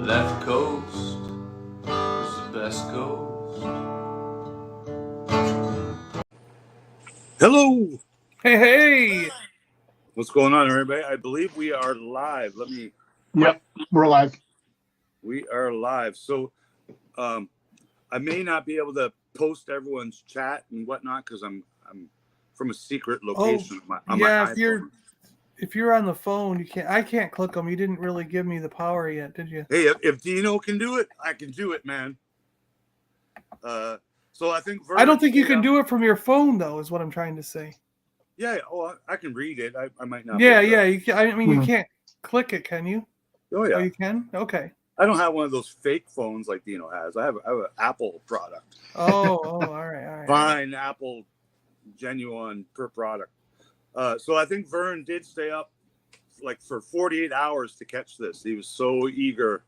Left coast is the best coast. Hello. Hey. What's going on, everybody? I believe we are live. Yep, we're live. We are live. So, I may not be able to post everyone's chat and whatnot because I'm from a secret location. On my iPhone. If you're on the phone, you can't. I can't click them. You didn't really give me the power yet, did you? Hey, if Dino can do it, I can do it, man. So I think I don't think you can do it from your phone, though. Is what I'm trying to say. Yeah. Oh, I can read it. I might not. Yeah. You can, I mean, you can't click it, can you? Oh yeah. Oh, you can. Okay. I don't have one of those fake phones like Dino has. I have an Apple product. All right. Fine Apple, genuine per product. So I think Vern did stay up like for 48 hours to catch this. He was so eager.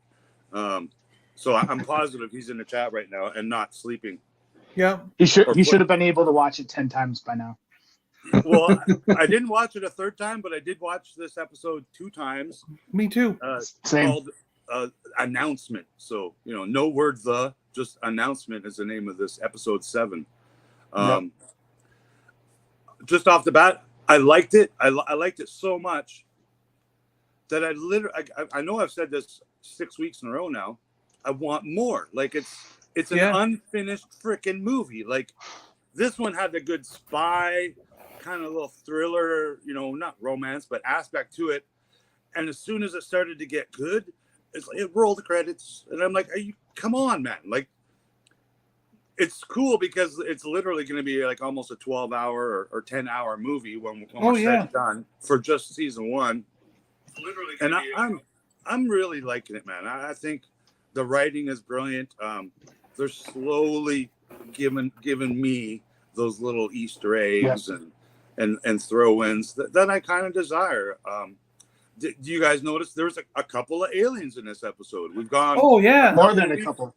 So I'm positive he's in the chat right now and not sleeping. Yeah. He should have been able to watch it 10 times by now. Well, I didn't watch it a third time, but I did watch this episode 2 times. Me too. Same. Called Announcement. So, no word just Announcement is the name of this episode 7. Yep. Just off the bat, I liked it. I liked it so much that I know I've said this 6 weeks in a row now. I want more. Like it's an unfinished freaking movie. Like this one had a good spy kind of little thriller, not romance, but aspect to it. And as soon as it started to get good, it rolled the credits, and I'm like, come on, man. Like it's cool because it's literally going to be like almost a 12-hour or 10-hour movie when we're said and done for just season 1. Literally, and I'm really liking it, man. I think the writing is brilliant. They're slowly giving me those little Easter eggs and throw-ins that I kind of desire. Do you guys notice there was a couple of aliens in this episode? We've gone more than a couple.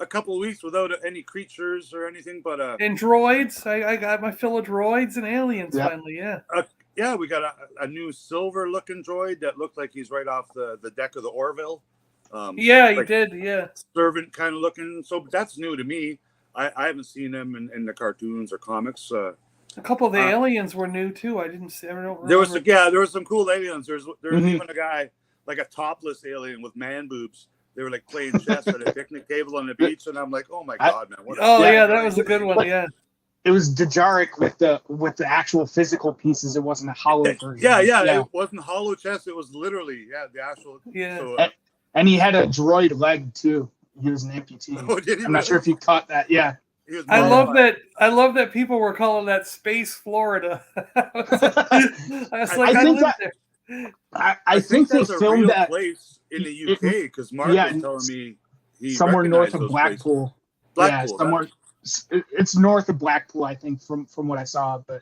A couple of weeks without any creatures or anything, but and droids. I got my fill of droids and aliens finally. Yeah, we got a new silver-looking droid that looked like he's right off the deck of the Orville. He did. Yeah, servant kind of looking. So that's new to me. I haven't seen him in the cartoons or comics. A couple of the aliens were new too. I didn't see. There was some cool aliens. There's even a guy like a topless alien with man boobs. They were like playing chess at a picnic table on the beach, and I'm like, oh my god, man! That was a good one. Yeah, it was Dejaric with the actual physical pieces. It wasn't a hollow version. Yeah. It wasn't hollow chest. It was literally the actual. Yeah. So, and he had a droid leg too. He was an amputee. Oh, did he I'm not sure if you caught that. Yeah. I love that people were calling that Space Florida. I think they filmed that place in the UK because Mark was telling me somewhere north of Blackpool. Blackpool, somewhere. It's north of Blackpool, I think, from what I saw. But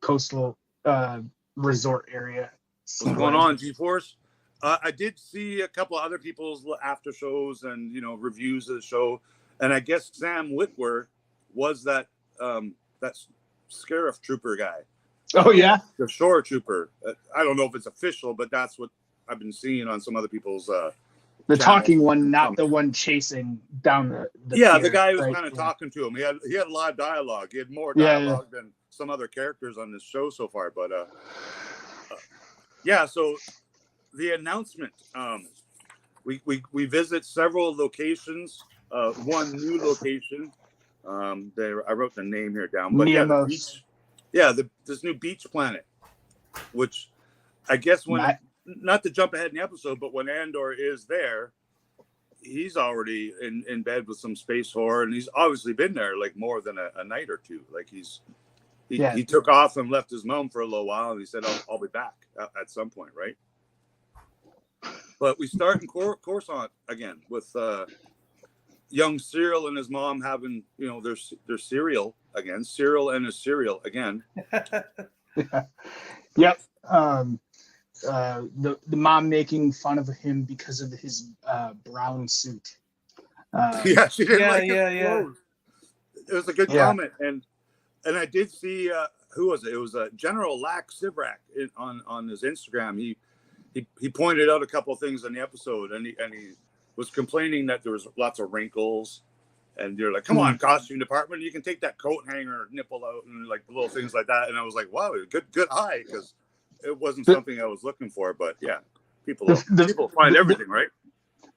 coastal resort area. What's going on, G-Force? I did see a couple other people's after shows and reviews of the show. And I guess Sam Witwer was that Sheriff Trooper guy. Oh, yeah? The Shore Trooper. I don't know if it's official, but that's what I've been seeing on some other people's the channels. talking one, not the one chasing down the pier, the guy who was kind of talking to him. He had a lot of dialogue. He had more dialogue than some other characters on this show so far. But, so the announcement. We visit several locations. One new location. I wrote the name here down, but this new beach planet, which I guess not to jump ahead in the episode, but when Andor is there, he's already in bed with some space horror, and he's obviously been there like more than a night or two. Like he took off and left his mom for a little while, and he said, "I'll be back at some point," right? But we start in Coruscant again with young Cyril and his mom having, their cereal again. Cyril and his cereal again. Yep. The mom making fun of him because of his brown suit. She didn't like his clothes. It was a good comment, and I did see who was it? It was General Lack Sivrak on his Instagram. he pointed out a couple of things in the episode, and he was complaining that there was lots of wrinkles, and you're like, come on, costume department, you can take that coat hanger nipple out and like little things like that. And I was like, wow, good eye, because it wasn't something I was looking for. But yeah, people find everything, right?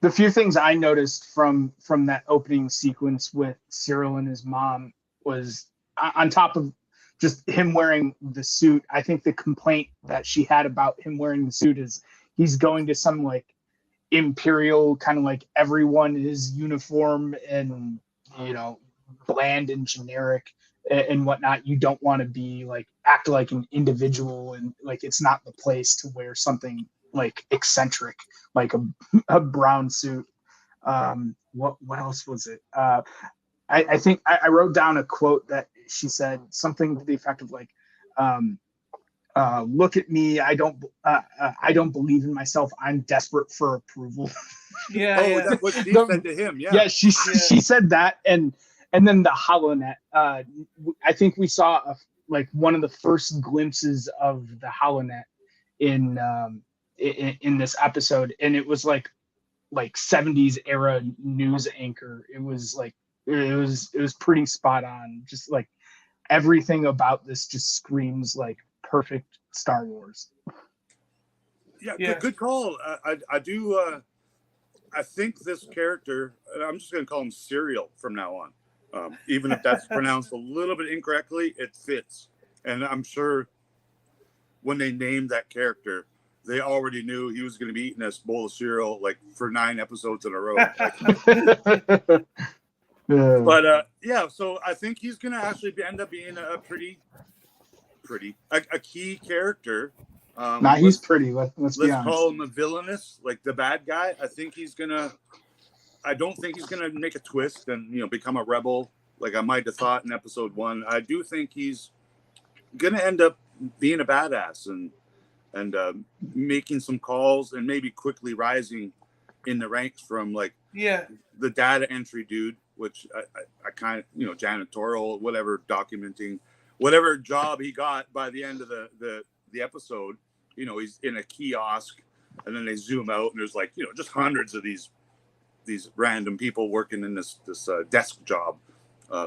The few things I noticed from that opening sequence with Cyril and his mom was, on top of just him wearing the suit, I think the complaint that she had about him wearing the suit is he's going to some like imperial kind of like everyone is uniform and, you know, bland and generic and whatnot. You don't want to be like act like an individual, and like it's not the place to wear something like eccentric, like a brown suit. What else was it? I think I wrote down a quote that she said something to the effect of like, look at me, I don't believe in myself, I'm desperate for approval. Yeah. That's what she said to him. Yeah, she said that, and then the HoloNet. I think we saw like one of the first glimpses of the HoloNet in this episode, and it was like 70s era news anchor. It was pretty spot on. Just like everything about this just screams like perfect Star Wars. Yeah. Good call. I do. I think this character, I'm just going to call him Serial from now on. Even if that's pronounced a little bit incorrectly, it fits. And I'm sure when they named that character, they already knew he was going to be eating this bowl of cereal like for 9 episodes in a row. But yeah, so I think he's going to actually end up being a pretty a key character. He's pretty. Let's be honest. Call him a villainous, like the bad guy. I don't think he's gonna make a twist and become a rebel like I might have thought in episode 1. I do think he's gonna end up being a badass and making some calls and maybe quickly rising in the ranks from like the data entry dude, which I kind of janitorial, whatever, documenting whatever job he got by the end of the episode. He's in a kiosk, and then they zoom out, and there's like just hundreds of these random people working in this desk job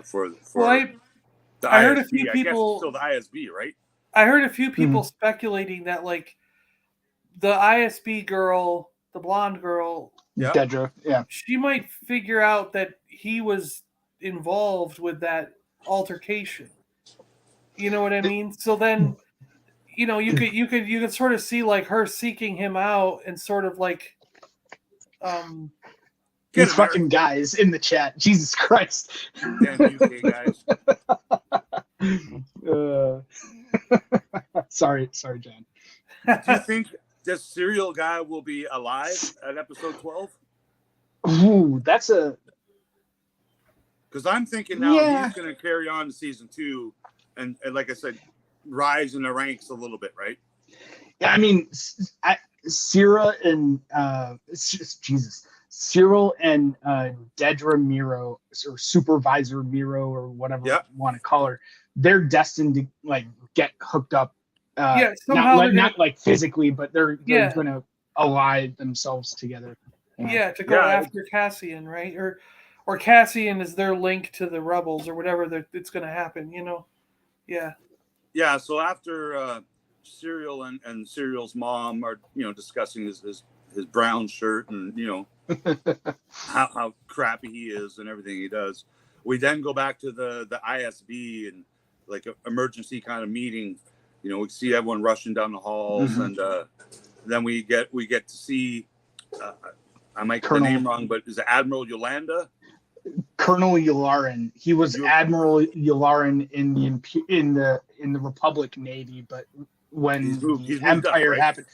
for the I heard ISB. a few people. Still the ISB, right? I heard a few people speculating that like the ISB girl, the blonde girl, Dedra, she might figure out that he was involved with that altercation. You know what I mean? So then, you could sort of see like her seeking him out and sort of like, these fucking guys in the chat, Jesus Christ! Damn UK guys. Sorry, John. Do you think this serial guy will be alive at episode 12? Ooh, that's a. Because I'm thinking now he's going to carry on to season 2, and like I said, rise in the ranks a little bit, right? Yeah, I mean, Cyril and Dedra Miro, or Supervisor Miro, or whatever you want to call her, they're destined to like get hooked up. Not like physically, but they're going to ally themselves together. To go after Cassian, right? Or Cassian is their link to the rebels, or whatever it's going to happen. Yeah, so after Cyril and Cyril's mom are, discussing his brown shirt and, how crappy he is and everything he does, we then go back to the ISB and like an emergency kind of meeting. We see everyone rushing down the halls, and then we get to see, I might get the name wrong, but is it Admiral Yolanda? Colonel Yularen. He was Admiral Yularen in the Republic Navy, but when the Empire happened,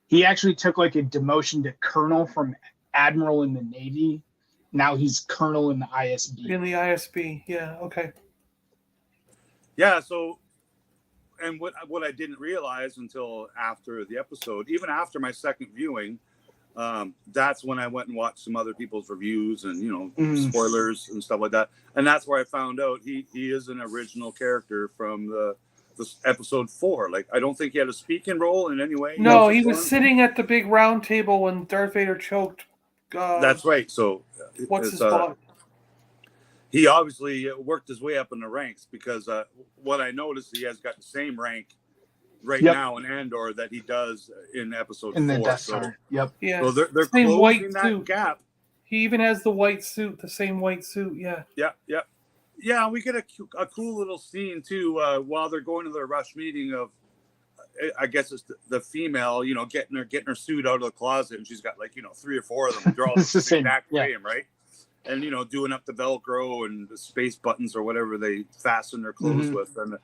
he actually took like a demotion to Colonel from Admiral in the Navy. Now he's Colonel in the ISB. In the ISB, okay. Yeah, so, and what I didn't realize until after the episode, even after my second viewing, that's when I went and watched some other people's reviews and spoilers and stuff like that, and that's where I found out he is an original character from this episode 4. Like, I don't think he had a speaking role in any way. No, he was sitting at the big round table when Darth Vader choked. That's right. So, What's his fault? he obviously worked his way up in the ranks because what I noticed, he has got the same rank right now in Andor that he does in episode 4. The Death Star. Yep. Yeah. So they're same closing white that suit. gap. He even has the white suit, the same white suit. Yeah. Yeah, we get a cool little scene too while they're going to their rush meeting of, I guess it's the female, getting her suit out of the closet, and she's got 3 or 4 of them. They're all the exact same, right? And doing up the Velcro and the space buttons or whatever they fasten their clothes with, and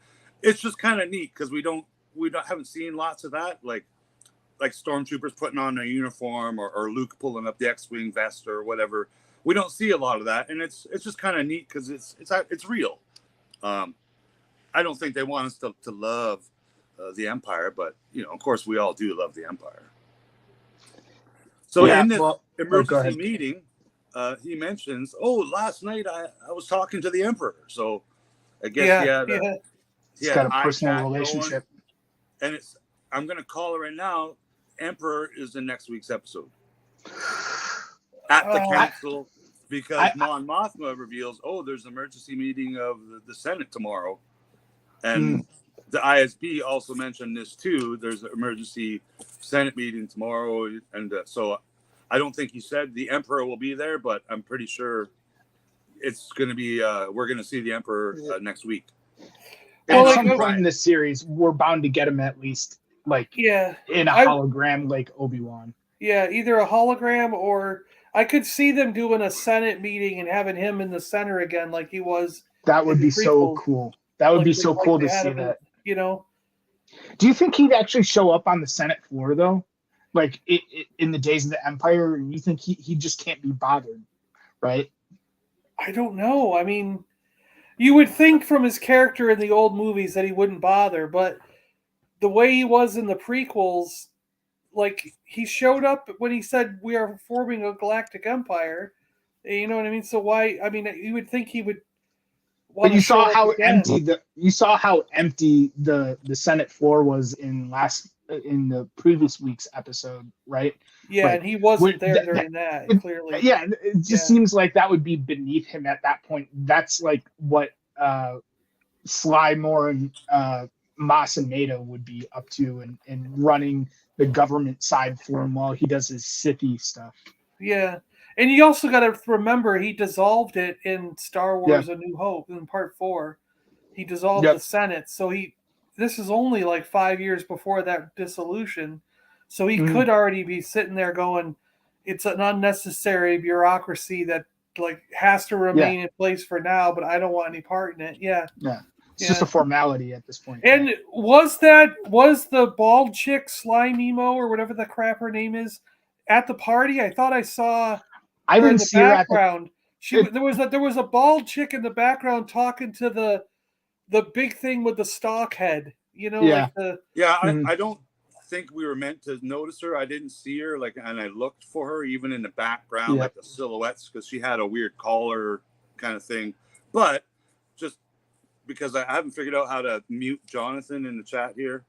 it's just kind of neat because we haven't seen lots of that, like stormtroopers putting on a uniform or Luke pulling up the X-wing vest or whatever. We don't see a lot of that, and it's just kind of neat because it's real. I don't think they want us to love the Empire, but of course we all do love the Empire. So in this emergency meeting, he mentions, last night I was talking to the Emperor. So I guess he had got a personal relationship. Going, and I'm going to call it right now. Emperor is in next week's episode at the council because Mon Mothma reveals, there's an emergency meeting of the Senate tomorrow, and the ISB also mentioned this too. There's an emergency Senate meeting tomorrow, and so I don't think he said the Emperor will be there, but I'm pretty sure it's going to be. We're going to see the Emperor next week. At some point in this series, we're bound to get him at least. In a hologram like Obi-Wan. Yeah, either a hologram or I could see them doing a Senate meeting and having him in the center again like he was. That would be so cool. That would be so cool to see that. Do you think he'd actually show up on the Senate floor though? In the days of the Empire, you think he just can't be bothered, right? I don't know. I mean, you would think from his character in the old movies that he wouldn't bother, but the way he was in the prequels, he showed up when he said we are forming a galactic empire. You know what I mean? So why? I mean, you would think he would. But you saw how empty the Senate floor was in the previous week's episode, right? Yeah, and he wasn't there during that clearly. Yeah, it just seems like that would be beneath him at that point. That's what Sly Moore and Moss and Mato would be up to and running the government side for him while he does his Sithy stuff. Yeah. And you also got to remember he dissolved it in Star Wars A New Hope in Part 4. He dissolved the Senate. So this is only 5 years before that dissolution. So he could already be sitting there going, it's an unnecessary bureaucracy that has to remain in place for now, but I don't want any part in it. Yeah. Yeah. It's just a formality at this point. And was the bald chick Sly Nemo or whatever the crap her name is at the party? I thought I saw. I didn't see her at the background. There was a bald chick in the background talking to the big thing with the stalk head. I don't think we were meant to notice her. I didn't see her and I looked for her even in the background, the silhouettes, because she had a weird collar kind of thing. But just because I haven't figured out how to mute Jonathan in the chat here.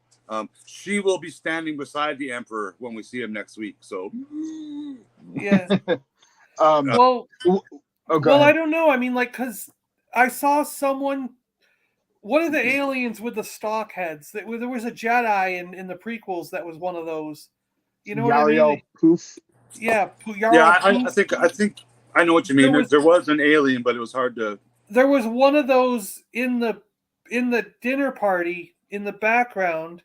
She will be standing beside the Emperor when we see him next week. So, yeah. I don't know. I mean, because I saw someone, one of the aliens with the stalk heads. There was a Jedi in the prequels that was one of those. You know what I mean? Poof. Yeah, I think I know what you mean. There was an alien, but it was hard to. There was one of those in the dinner party in the background,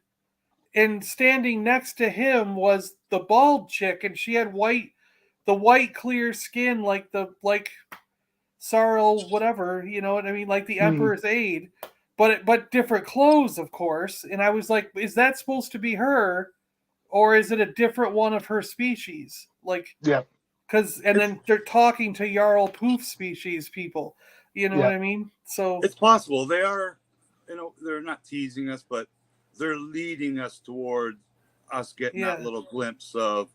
and standing next to him was the bald chick, and she had the white clear skin like Sarl, whatever, you know what I mean, like the Emperor's aide, but different clothes, of course. And I was like, is that supposed to be her, or is it a different one of her species? Then they're talking to Jarl Poof species people. You know what I mean? So it's possible they are, they're not teasing us, but they're leading us toward us getting that little glimpse of,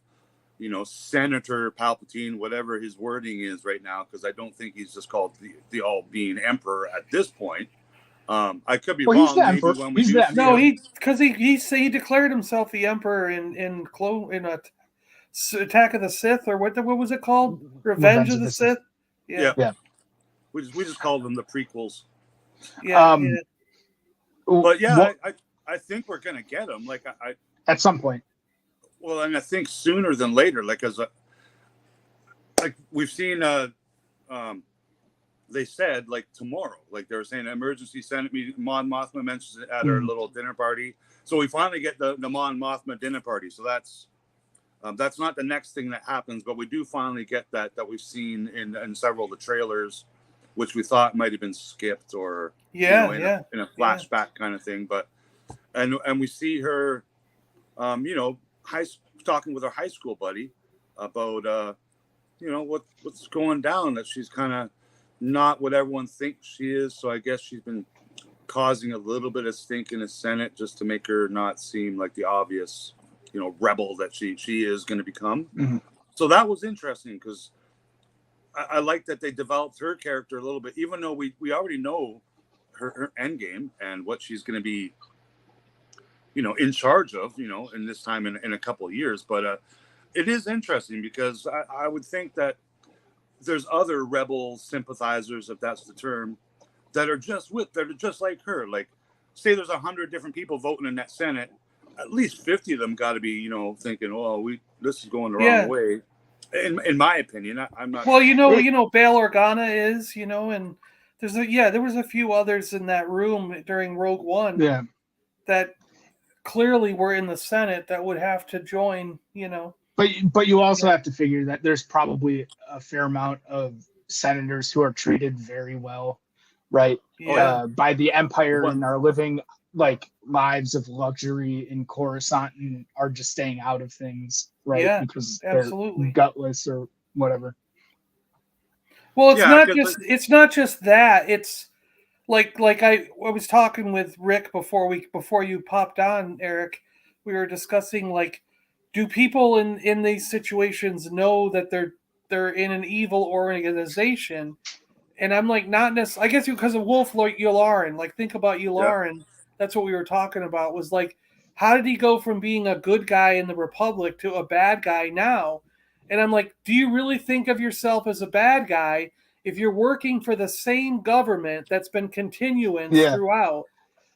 Senator Palpatine, whatever his wording is right now, because I don't think he's just called the all-being emperor at this point. I could be Well, he's wrong. the Maybe emperor. when we He's do the see No, him, he declared himself the emperor in Attack of the Sith, or what was it called? Revenge of the Sith. yeah, Yeah, we just called them the prequels. yeah, Um, But yeah, What- I think we're gonna get him. Like at some point. well, and I think sooner than later. Like as like we've seen. They said like tomorrow. Like they were saying, emergency Senate meeting. Mon Mothma mentions it at our little dinner party. So we finally get the Mon Mothma dinner party. So that's not the next thing that happens, but we do finally get that we've seen in several of the trailers, which we thought might have been skipped or in a flashback kind of thing. But and we see her, talking with her high school buddy about what's going down, that she's kind of not what everyone thinks she is. So I guess she's been causing a little bit of stink in the Senate just to make her not seem like the obvious rebel that she is going to become. Mm-hmm. So that was interesting because I like that they developed her character a little bit, even though we already know her end game and what she's going to be in charge of in this time in a couple of years. But it is interesting because I would think that there's other rebel sympathizers, if that's the term, that are just like her. Like say there's 100 different people voting in that Senate, at least 50 of them got to be, thinking, "Oh, this is going the wrong way." In my opinion, I'm not. Well, Bail Organa is, and there was a few others in that room during Rogue One, that clearly were in the Senate that would have to join, But you also have to figure that there's probably a fair amount of senators who are treated very well, right? Yeah. By the Empire and are living like lives of luxury in Coruscant and are just staying out of things, right? Yeah, because absolutely. they're gutless or whatever. Well, it's not just that. It's like I was talking with Rick before you popped on, Eric. We were discussing, like, do people in these situations know that they're in an evil organization? And I'm like, not necessarily. I guess because of Wolf Yularen. Like, think about Yularen. Yeah. That's what we were talking about. Was like, how did he go from being a good guy in the Republic to a bad guy now? And I'm like, do you really think of yourself as a bad guy if you're working for the same government that's been continuing throughout?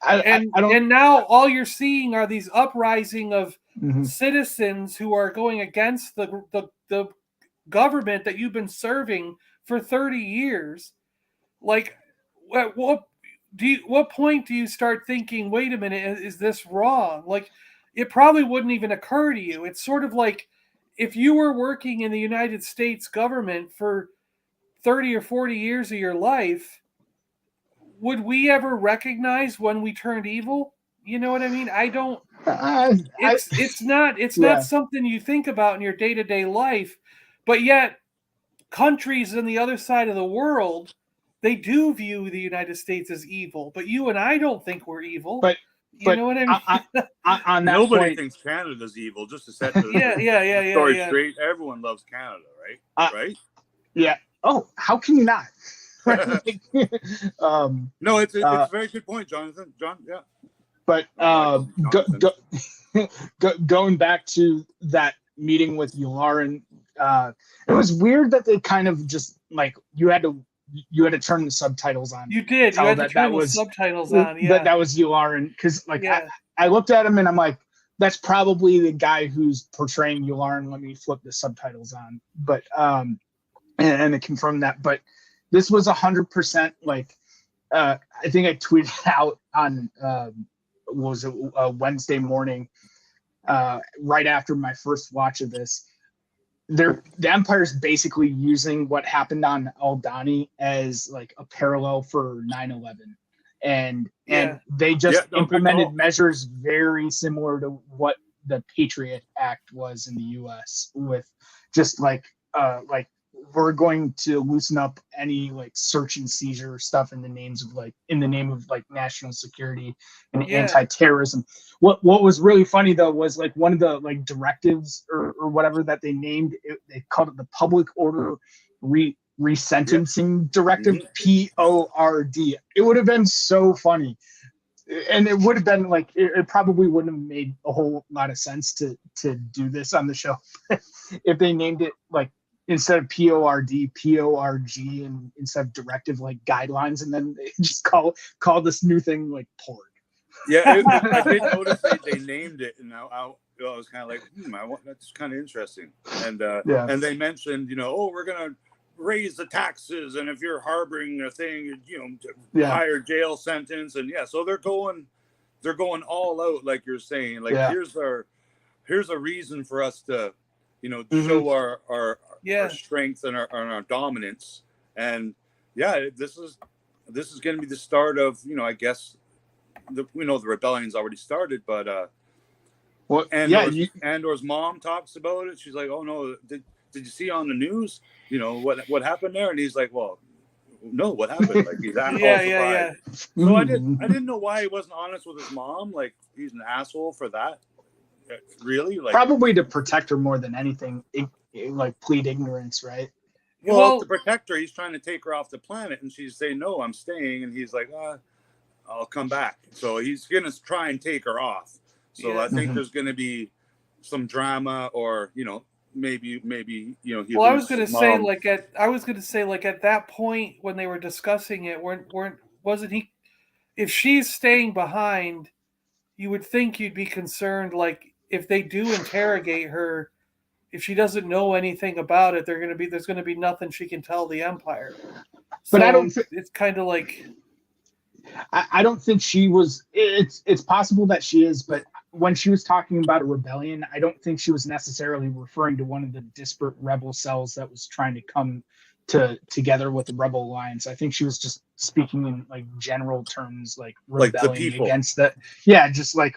And now all you're seeing are these uprising of citizens who are going against the government that you've been serving for 30 years. Like, at what point do you start thinking, wait a minute, is this wrong? Like, it probably wouldn't even occur to you. It's sort of like if you were working in the United States government for 30 or 40 years of your life, would we ever recognize when we turned evil? You know what I mean? I don't. It's not something you think about in your day-to-day life, but yet countries on the other side of the world, they do view the United States as evil. But you and I don't think we're evil. But you know what I mean? On that Nobody point, thinks Canada's evil. Just to set the story straight, everyone loves Canada, right? Right? Yeah. Oh, how can you not? No, it's a very good point, Jonathan. Yeah. But going back to that meeting with Yularen, it was weird that they kind of just like you had to turn the subtitles on. You did. You had to turn the subtitles on. Yeah. That was Yularen, because I looked at him and I'm like, that's probably the guy who's portraying Yularen. Let me flip the subtitles on. But and it confirmed that. But this was 100% like I think I tweeted out on Wednesday morning, right after my first watch of this. The Empire's basically using what happened on Aldhani as like a parallel for 9/11, and they just implemented measures very similar to what the Patriot Act was in the U.S. with just like we're going to loosen up any like search and seizure stuff in the name of national security and anti-terrorism. What was really funny though was like one of the like directives or whatever that they named it, they called it the public order resentencing directive, PORD. It would have been so funny. And it would have been like, it probably wouldn't have made a whole lot of sense to do this on the show if they named it like, instead of PORD, PORG, and instead of directive, like guidelines, and then they just call this new thing like porg. Yeah, I did notice they named it, and I was kind of like, that's kind of interesting. And and they mentioned, we're gonna raise the taxes, and if you're harboring a thing, higher jail sentence, and so they're going all out, like you're saying. Like here's a reason for us to, show our strength and our dominance, and this is going to be the start of, I guess. We know the rebellion's already started, but Andor's mom talks about it. She's like, "Oh no, did you see on the news? What happened there?" And he's like, "Well, no, what happened?" Like he's all surprised. So I didn't know why he wasn't honest with his mom. Like he's an asshole for that. Really? Like probably to protect her more than anything. Like plead ignorance, right? Well, to protect her, he's trying to take her off the planet, and she's saying, "No, I'm staying," and he's like, I'll come back. So he's going to try and take her off. So I think there's going to be some drama, or, maybe, he I was going to say like at that point when they were discussing it, wasn't he, if she's staying behind, you would think you'd be concerned, like if they do interrogate her, if she doesn't know anything about it, there's going to be nothing she can tell the Empire. But I don't it's kind of like, I don't think she was. It's possible that she is, but when she was talking about a rebellion, I don't think she was necessarily referring to one of the disparate rebel cells that was trying to come together with the Rebel Alliance. I think she was just speaking in like general terms, like rebelling against that. Yeah, just like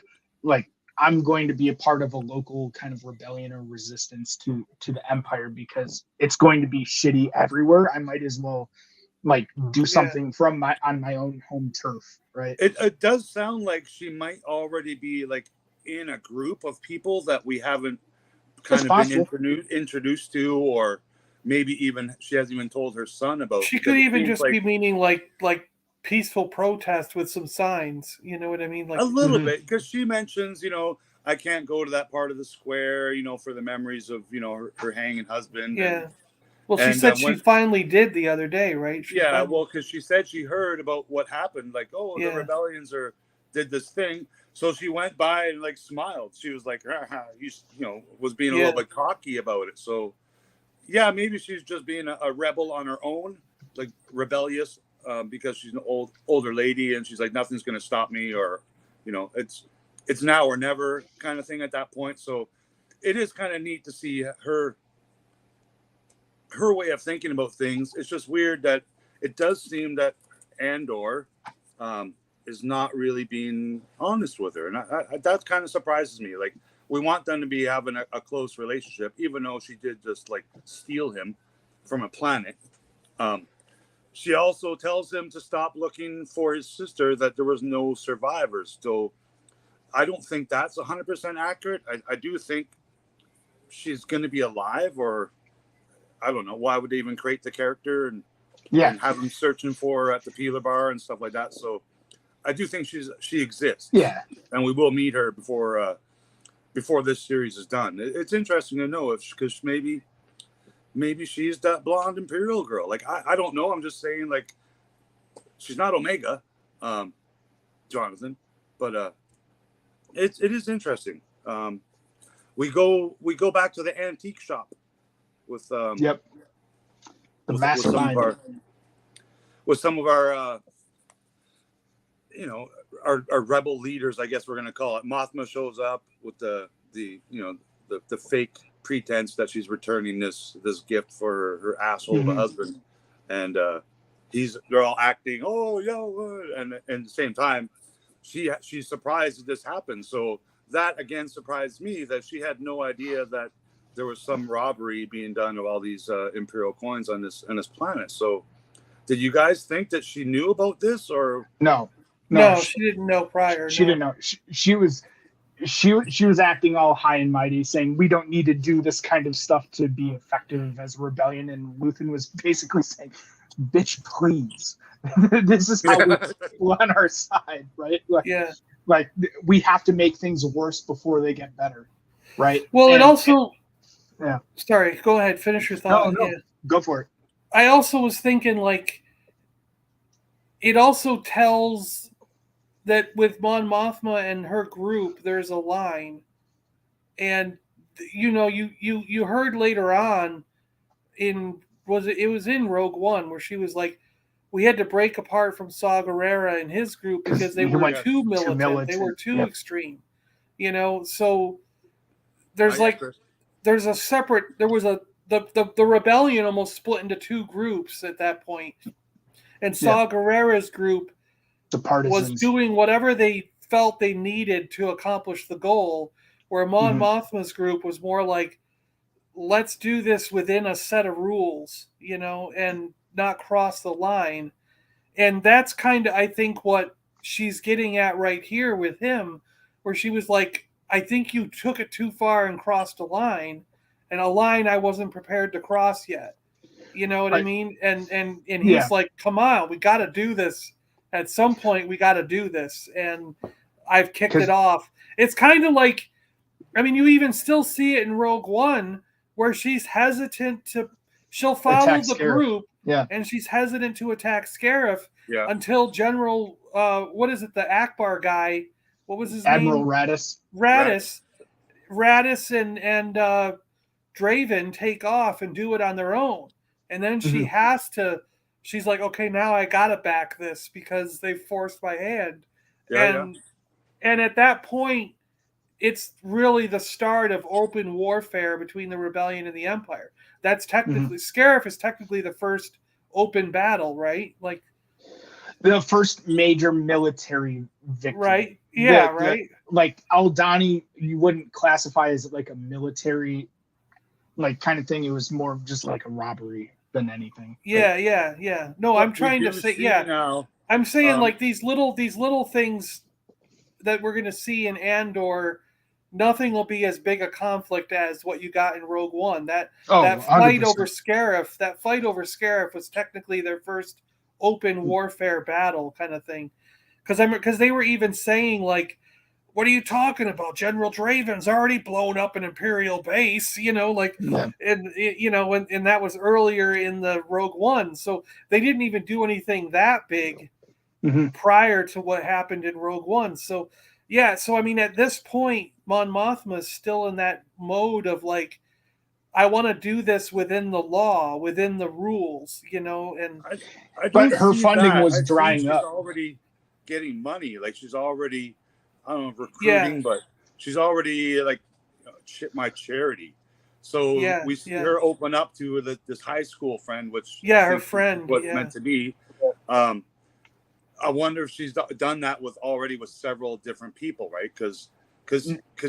I'm going to be a part of a local kind of rebellion or resistance to the Empire because it's going to be shitty everywhere. I might as well do something on my own home turf, right? It does sound like she might already be like in a group of people that we haven't kind of been introduced to, or maybe even she hasn't even told her son about. She could even just be meaning like peaceful protest with some signs. You know what I mean? Like a little bit, because she mentions, I can't go to that part of the square, for the memories of, her hanging husband. Yeah. Well, she said she finally did the other day, right? Because she said she heard about what happened. Like, the rebellions did this thing. So she went by and smiled. She was like, was being a little bit cocky about it. So, maybe she's just being a rebel on her own, like rebellious, because she's an older lady and she's like, nothing's going to stop me, or, it's now or never kind of thing at that point. So it is kind of neat to see her way of thinking about things. It's just weird that it does seem that Andor is not really being honest with her, and that kind of surprises me. Like, we want them to be having a close relationship, even though she did just steal him from a planet. She also tells him to stop looking for his sister, that there was no survivors. So I don't think that's 100% accurate. I do think she's going to be alive, or I don't know, why would they even create the character and have him searching for her at the Peeler Bar and stuff like that. So I do think she exists. Yeah. And we will meet her before this series is done. It's interesting to know because maybe she's that blonde Imperial girl. Like, I don't know. I'm just saying, like, she's not Omega, Jonathan, but it is interesting. We go back to the antique shop with the mastermind with some of our our rebel leaders, I guess we're gonna call it. Mothma shows up with the fake pretense that she's returning this gift for her asshole husband, and they're all acting, and at the same time she's surprised that this happened. So that again surprised me, that she had no idea that there was some robbery being done of all these Imperial coins on this planet. So did you guys think that she knew about this, or no, she didn't know prior. She didn't know. She was she was acting all high and mighty, saying we don't need to do this kind of stuff to be effective as a rebellion. And Luthen was basically saying, "Bitch, please, this is how we people on our side, right? Like we have to make things worse before they get better, right?" Well, and, it also. Yeah. Sorry, go ahead. Finish your thought. No, yeah. Go for it. I also was thinking, like, it also tells that with Mon Mothma and her group, there's a line, and you heard later on it was in Rogue One where she was like, we had to break apart from Saw Gerrera and his group because they were too militant. They were too extreme, So there's there's a separate. There was the rebellion almost split into two groups at that point, and Saw Gerrera's group was doing whatever they felt they needed to accomplish the goal, where Mon Mothma's group was more like, let's do this within a set of rules, and not cross the line. And that's kind of, I think, what she's getting at right here with him, where she was like, I think you took it too far and crossed a line, and a line I wasn't prepared to cross yet. You know what I mean? And he's like, come on, we got to do this. At some point, we got to do this. And I've kicked it off. It's kind of like, I mean, you even still see it in Rogue One where she's hesitant she'll follow the group, and she's hesitant to attack Scarif until General, what is it, the Akbar guy, what was his Admiral name? Radis. Radis and Draven take off and do it on their own. And then she has to, she's like, okay, now I got to back this because they forced my hand. And at that point, it's really the start of open warfare between the rebellion and the Empire. That's technically, Scarif is technically the first open battle, right? Like the first major military victory. Right. Yeah, right. Like Aldhani, you wouldn't classify as like a military like kind of thing. It was more just like a robbery than anything. Yeah. No, I'm trying to say, now, I'm saying like these little things that we're going to see in Andor, nothing will be as big a conflict as what you got in Rogue One. That fight 100%. over Scarif was technically their first open warfare battle kind of thing. Because they were even saying like, what are you talking about? General Draven's already blown up an Imperial base, and that was earlier in the Rogue One. So they didn't even do anything that big prior to what happened in Rogue One. So I mean, at this point, Mon Mothma is still in that mode of like, I want to do this within the law, within the rules, and but her funding was drying up. She's already getting money. Like she's already, I don't know, recruiting, but she's already like my charity. So we see her open up to this high school friend, which her friend was meant to be. I wonder if she's done that with several different people, right? Because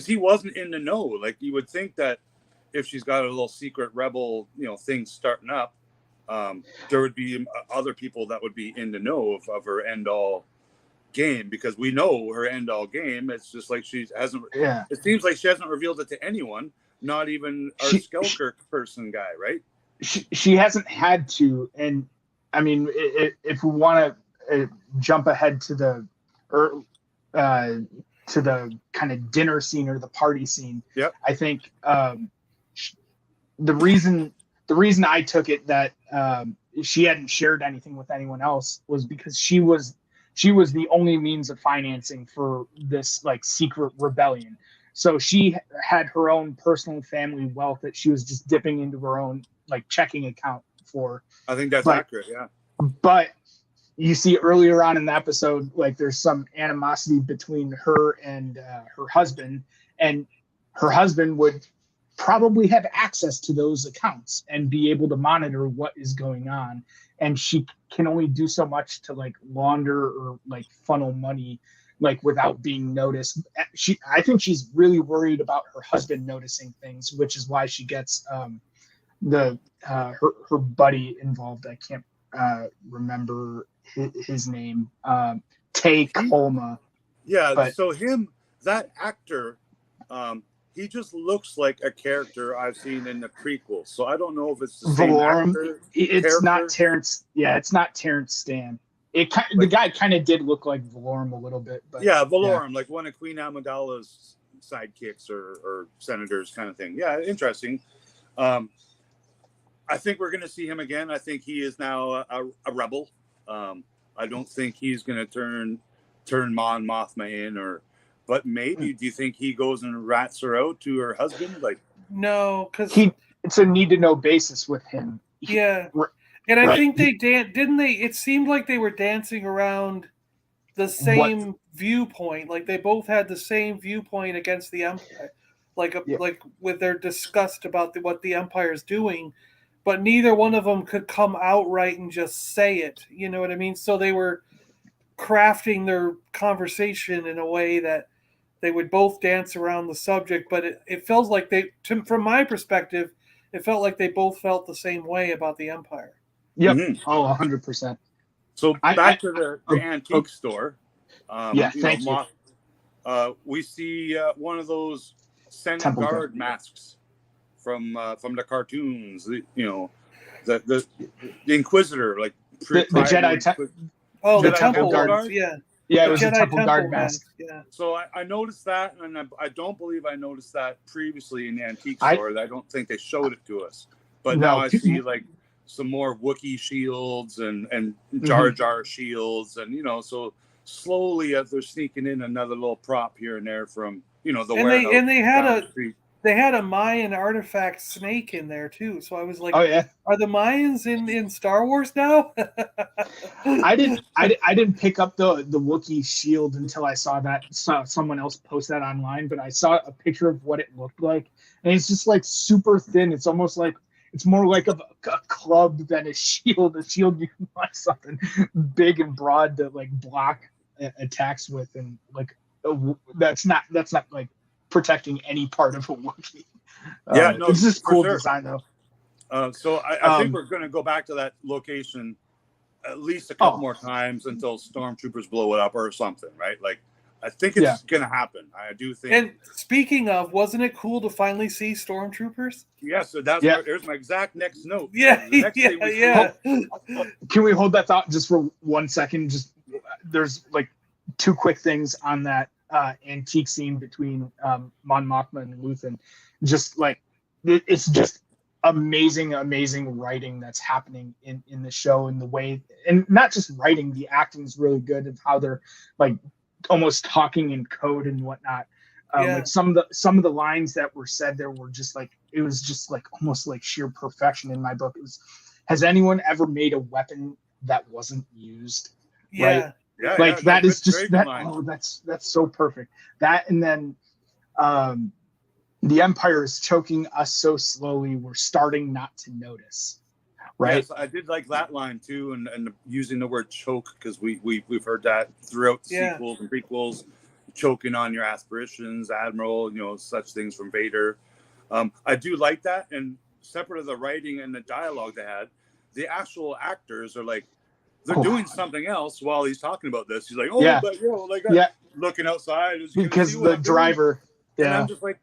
he wasn't in the know. Like you would think that if she's got a little secret rebel, thing starting up, there would be other people that would be in the know of her end all game, because we know her end all game. It's just like she hasn't. Yeah. It seems like she hasn't revealed it to anyone, not even our Skelker person guy, right? She hasn't had to, and I mean, if we want to jump ahead to the kind of dinner scene or the party scene, I think the reason I took it that she hadn't shared anything with anyone else was because she was the only means of financing for this like secret rebellion. So she had her own personal family wealth that she was just dipping into her own like checking account for. I think that's accurate. Yeah. But you see earlier on in the episode, like there's some animosity between her and her husband, and her husband would probably have access to those accounts and be able to monitor what is going on. And she can only do so much to like launder or like funnel money, like without being noticed. I think she's really worried about her husband noticing things, which is why she gets her buddy involved. I can't remember his name. Tay Kolma. Yeah. But, so that actor He just looks like a character I've seen in the prequels. So I don't know if it's the same Valorum. actor. It's not character. Terrence. Yeah, it's not Terrence Stamp. The guy kind of did look like Valorum a little bit, but yeah, Valorum, like one of Queen Amidala's sidekicks or senators, kind of thing. Yeah, interesting. I think we're going to see him again. I think he is now a rebel. I don't think he's going to turn Mon Mothma in, but maybe. Do you think he goes and rats her out to her husband? Like, No, because it's a need to know basis with him. Yeah, and I think they didn't they? It seemed like they were dancing around the same viewpoint. Like they both had the same viewpoint against the Empire, like with their disgust about what the Empire is doing, but neither one of them could come outright and just say it. You know what I mean? So they were crafting their conversation in a way that they would both dance around the subject, but it feels like from my perspective, it felt like they both felt the same way about the Empire. Yep. Mm-hmm. Oh, 100%. So back to the antique store. Thank you. We see one of those Senate Temple Guard masks from the cartoons. The Inquisitor, like the Jedi. The Temple Guard. Yeah, it was a Temple Guard mask. Yeah. So I noticed that, and I don't believe I noticed that previously in the antique store. I don't think they showed it to us. But now I see like some more Wookiee shields and Jar Jar shields, and so slowly as they're sneaking in another little prop here and there from the warehouse. They had a Mayan artifact snake in there too. So I was like, "Oh yeah, are the Mayans in Star Wars now?" I didn't pick up the Wookiee shield until I saw someone else post that online. But I saw a picture of what it looked like, and it's just like super thin. It's almost like it's more like a club than a shield. A shield you can buy something big and broad to like block attacks with, and like that's not like protecting any part of a Wookiee. It's just cool design though. So I think we're going to go back to that location at least a couple more times until stormtroopers blow it up or something, right? Like, I think it's going to happen. I do think. And speaking of, wasn't it cool to finally see stormtroopers? Yeah, so there's my exact next note. Yeah, Can we hold that thought just for 1 second? Just there's like two quick things on that antique scene between Mon Mothma and Luthen. Just like it's just amazing writing that's happening in the show, and the way, and not just writing, the acting is really good of how they're like almost talking in code and whatnot. Like some of the lines that were said there were just like, it was just like almost like sheer perfection in my book. It was, has anyone ever made a weapon that wasn't used? Right? That is just that. Oh, that's so perfect. That, and then the Empire is choking us so slowly, we're starting not to notice. Right. Yes, I did like that line too, and using the word choke, because we've heard that throughout the sequels and prequels, choking on your aspirations, Admiral, such things from Vader. I do like that, and separate of the writing and the dialogue they had, the actual actors are like, they're doing something else while he's talking about this. He's like, looking outside because the driver. And I'm just like,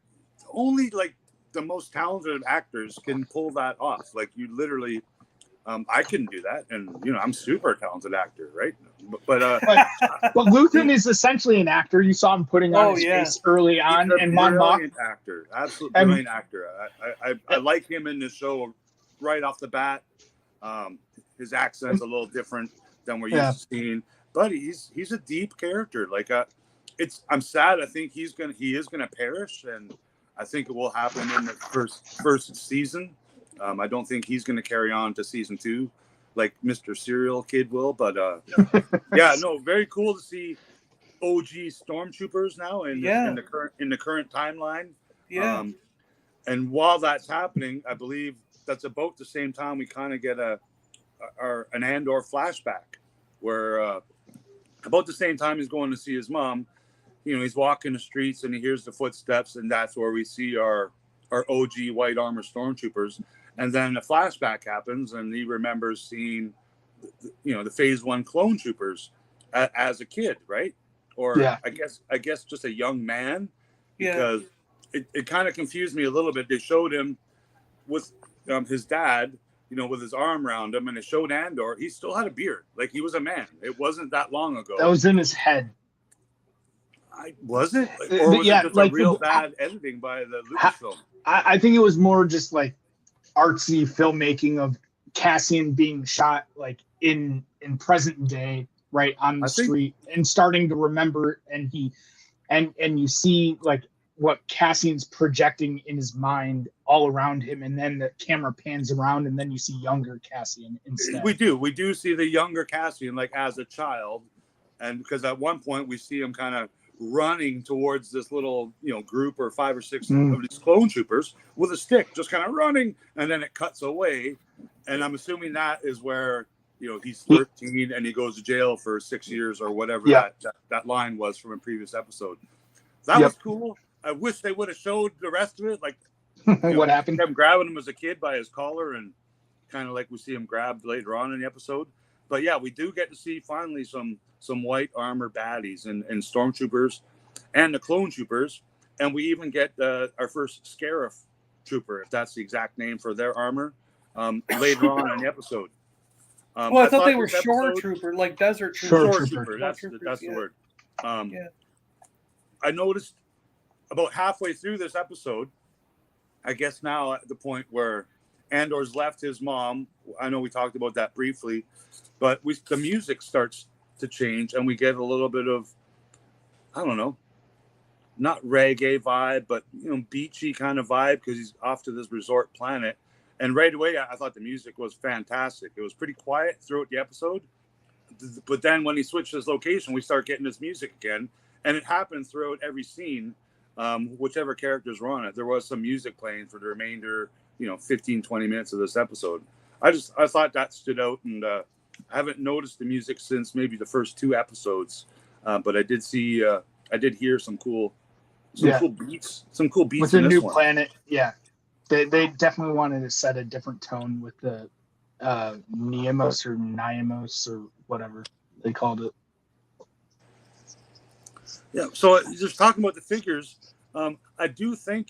only like the most talented actors can pull that off. Like, you literally, I couldn't do that, and I'm super talented actor, right? But Luthen is essentially an actor. You saw him putting on his face early on, and Mon Mothma, actor, absolutely brilliant actor. I like him in this show right off the bat. His accent's a little different than we're used to seeing, but he's a deep character. Like, I'm sad. I think he is gonna perish, and I think it will happen in the first season. I don't think he's going to carry on to season 2 like Mr. Serial Kid will. But very cool to see OG stormtroopers now in the current timeline. Yeah. And while that's happening, I believe that's about the same time we kind of get an Andor flashback, where about the same time he's going to see his mom. He's walking the streets and he hears the footsteps, and that's where we see our OG white armor stormtroopers. And then a flashback happens, and he remembers seeing, the Phase 1 clone troopers as a kid, right? Or I guess just a young man, because it kind of confused me a little bit. They showed him with his dad, with his arm around him, and it showed Andor. He still had a beard, like he was a man. It wasn't that long ago. That was in his head. Was it, or was it just a real bad editing by the Lucasfilm? I think it was more just like artsy filmmaking of Cassian being shot like in present day, right on the street, and starting to remember, and you see like what Cassian's projecting in his mind all around him, and then the camera pans around, and then you see younger Cassian instead. We do see the younger Cassian like as a child, and because at one point we see him kind of running towards this little group or 5 or 6 of these clone troopers with a stick, just kind of running, and then it cuts away, and I'm assuming that is where he's 13 and he goes to jail for 6 years or whatever that line was from a previous episode. That was cool. I wish they would have showed the rest of it, like what happened. Them grabbing him as a kid by his collar, and kind of like we see him grabbed later on in the episode. But yeah, we do get to see finally some white armor baddies and stormtroopers and the clone troopers, and we even get our first Scarif trooper, if that's the exact name for their armor, later on in the episode. I thought they were shore trooper, like desert trooper. Shore trooper. That's the word. I noticed about halfway through this episode, I guess now at the point where Andor's left his mom. I know we talked about that briefly, but the music starts to change, and we get a little bit of, I don't know, not reggae vibe, but beachy kind of vibe, because he's off to this resort planet. And right away, I thought the music was fantastic. It was pretty quiet throughout the episode, but then when he switched his location, we start getting this music again, and it happened throughout every scene. Whichever characters were on it, there was some music playing for the remainder 15-20 minutes of this episode. I thought that stood out, and I haven't noticed the music since maybe the first 2 episodes, but I did hear some cool beats with the new planet. They definitely wanted to set a different tone with the Niemos or whatever they called it. Yeah, so just talking about the figures, I do think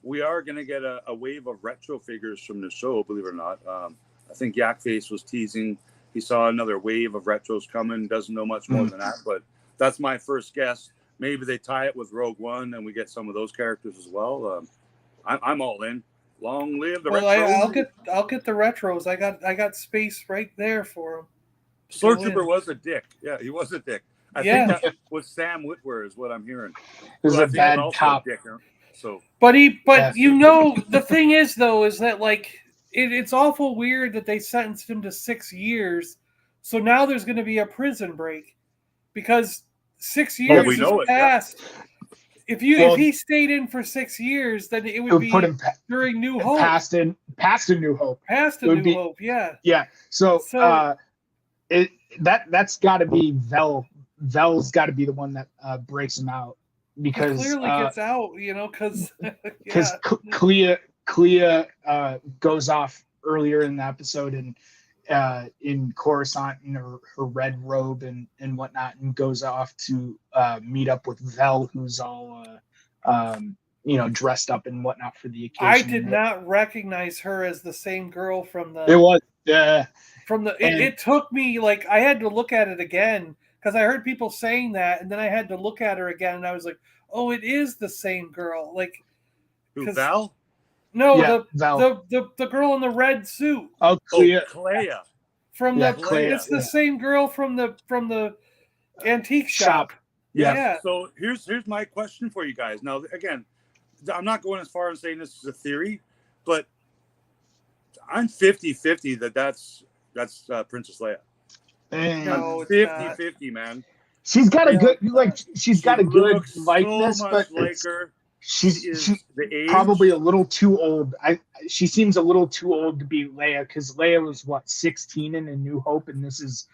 we are going to get a wave of retro figures from the show, believe it or not. I think Yakface was teasing he saw another wave of retros coming. Doesn't know much more than that, but that's my first guess. Maybe they tie it with Rogue One and we get some of those characters as well. I'm all in. Long live the retros. I'll get the retros. I got space right there for them. Sword Trooper was a dick. Yeah, he was a dick. I think that was Sam Witwer is what I'm hearing. He was a bad cop. But the thing is though, is that like it's awful weird that they sentenced him to 6 years. So now there's going to be a prison break because 6 years has passed. If he stayed in for 6 years, then it would be put him during New Hope. Past a New Hope. Hope, yeah. Yeah. So that's got to be Vel. Vel's got to be the one that breaks him out because he clearly gets out, because Clea goes off earlier in the episode and in Coruscant in her red robe and whatnot, and goes off to meet up with Vel, who's all dressed up and whatnot for the occasion. I did not recognize her as the same girl from the. It was it took me like I had to look at it again because I heard people saying that, and then I had to look at her again, and I was like, "Oh, it is the same girl." Like, who, Val? No, Val. the girl in the red suit. Oh, Clea. From it's the same girl from the antique shop. Yeah. So here's my question for you guys. Now, again, I'm not going as far as saying this is a theory, but I'm 50-50 that's Princess Leia. No, I'm 50-50, man. She's got a good she's got a good likeness, so but like her. She's probably a little too old. She seems a little too old to be Leia, because Leia was 16 in A New Hope, and this is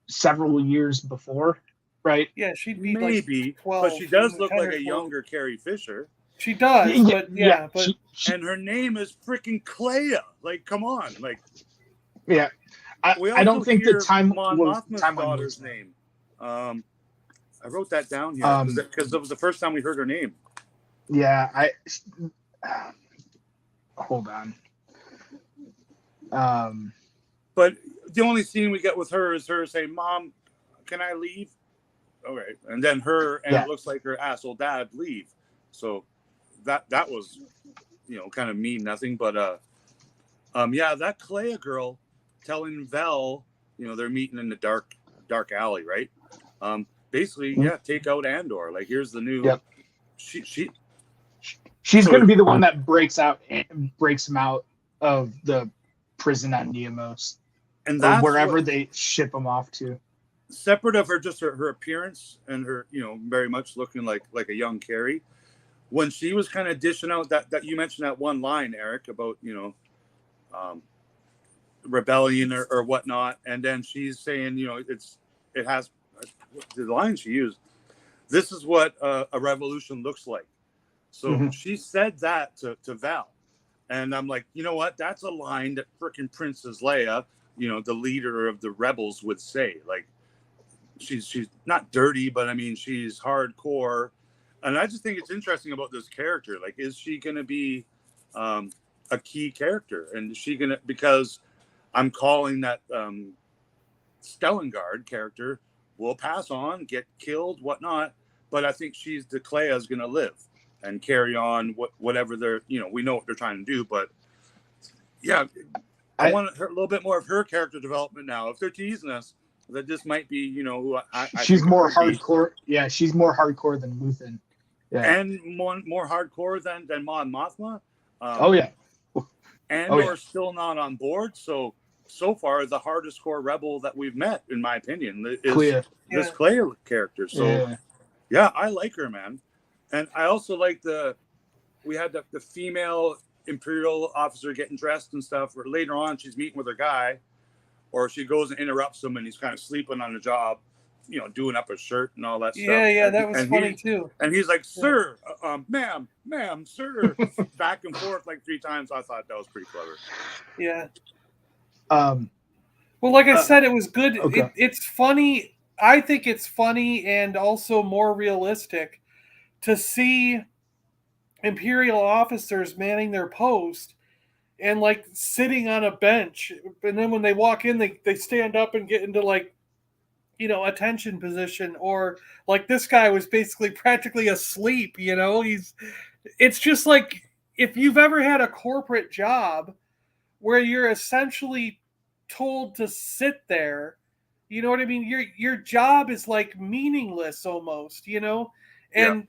several years before, right? Yeah, she'd be maybe like 12, but she does look like a younger Carrie Fisher. She does, but and her name is freaking Clea. Like, come on, like. Yeah, I don't think the time was daughter's name. I wrote that down here because that was the first time we heard her name. Yeah, hold on. But the only scene we get with her is her saying, "Mom, can I leave?" All right, and then her and Yeah. it looks like her asshole dad leave. So that was, kind of mean nothing. But yeah, that Clea girl telling Vel, they're meeting in the dark alley, right? Basically, yeah, take out Andor. Like, here's the new. Yep. She's going to be the one that breaks him out of the prison at Neamos, and or wherever they ship him off to. Separate of her, just her appearance and her, very much looking like a young Carrie. When she was kind of dishing out that you mentioned that one line, Eric, about rebellion or whatnot, and then she's saying, it has the line she used. This is what a revolution looks like. So she said that to Val, and I'm like, you know what? That's a line that frickin' Princess Leia, the leader of the rebels, would say. Like, she's not dirty, but I mean, she's hardcore. And I just think it's interesting about this character. Like, is she going to be a key character? And is she going to, because I'm calling that Stellengard character will pass on, get killed, whatnot. But I think the Clea is going to live and carry on whatever they're, we know what they're trying to do. But yeah, I want a little bit more of her character development now. If they're teasing us, that this might be, who she's more hardcore. Yeah, she's more hardcore than Luthen. Yeah. And more hardcore than Mon Mothma. Oh yeah. Andor's still not on board. So far, the hardest core rebel that we've met, in my opinion, is this Clea character. So yeah, I like her, man. And I also like we had the female Imperial officer getting dressed and stuff, where later on she's meeting with her guy, or she goes and interrupts him and he's kind of sleeping on the job, doing up his shirt and all that stuff. Yeah, that was funny too. And he's like, "Sir, ma'am, sir," back and forth like 3 times. I thought that was pretty clever. Yeah. Well, like I said, it was good. Okay. It's funny. I think it's funny and also more realistic to see Imperial officers manning their post and like sitting on a bench, and then when they walk in, they stand up and get into like, attention position, or like this guy was basically practically asleep. It's just like, if you've ever had a corporate job where you're essentially told to sit there, you know what I mean? Your job is like meaningless almost, and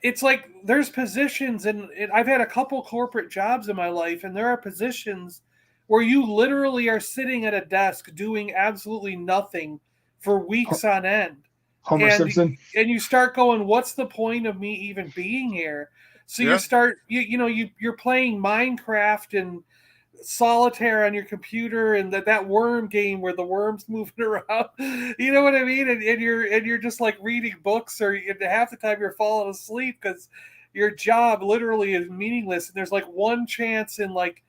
it's like there's positions, and I've had a couple corporate jobs in my life, and there are positions where you literally are sitting at a desk doing absolutely nothing for weeks on end. Homer Simpson. And you start going, what's the point of me even being here? So you start, you're playing Minecraft and solitaire on your computer, and that worm game where the worm's moving around, you know what I mean? And you're just like reading books, or half the time you're falling asleep because your job literally is meaningless. And there's like one chance in like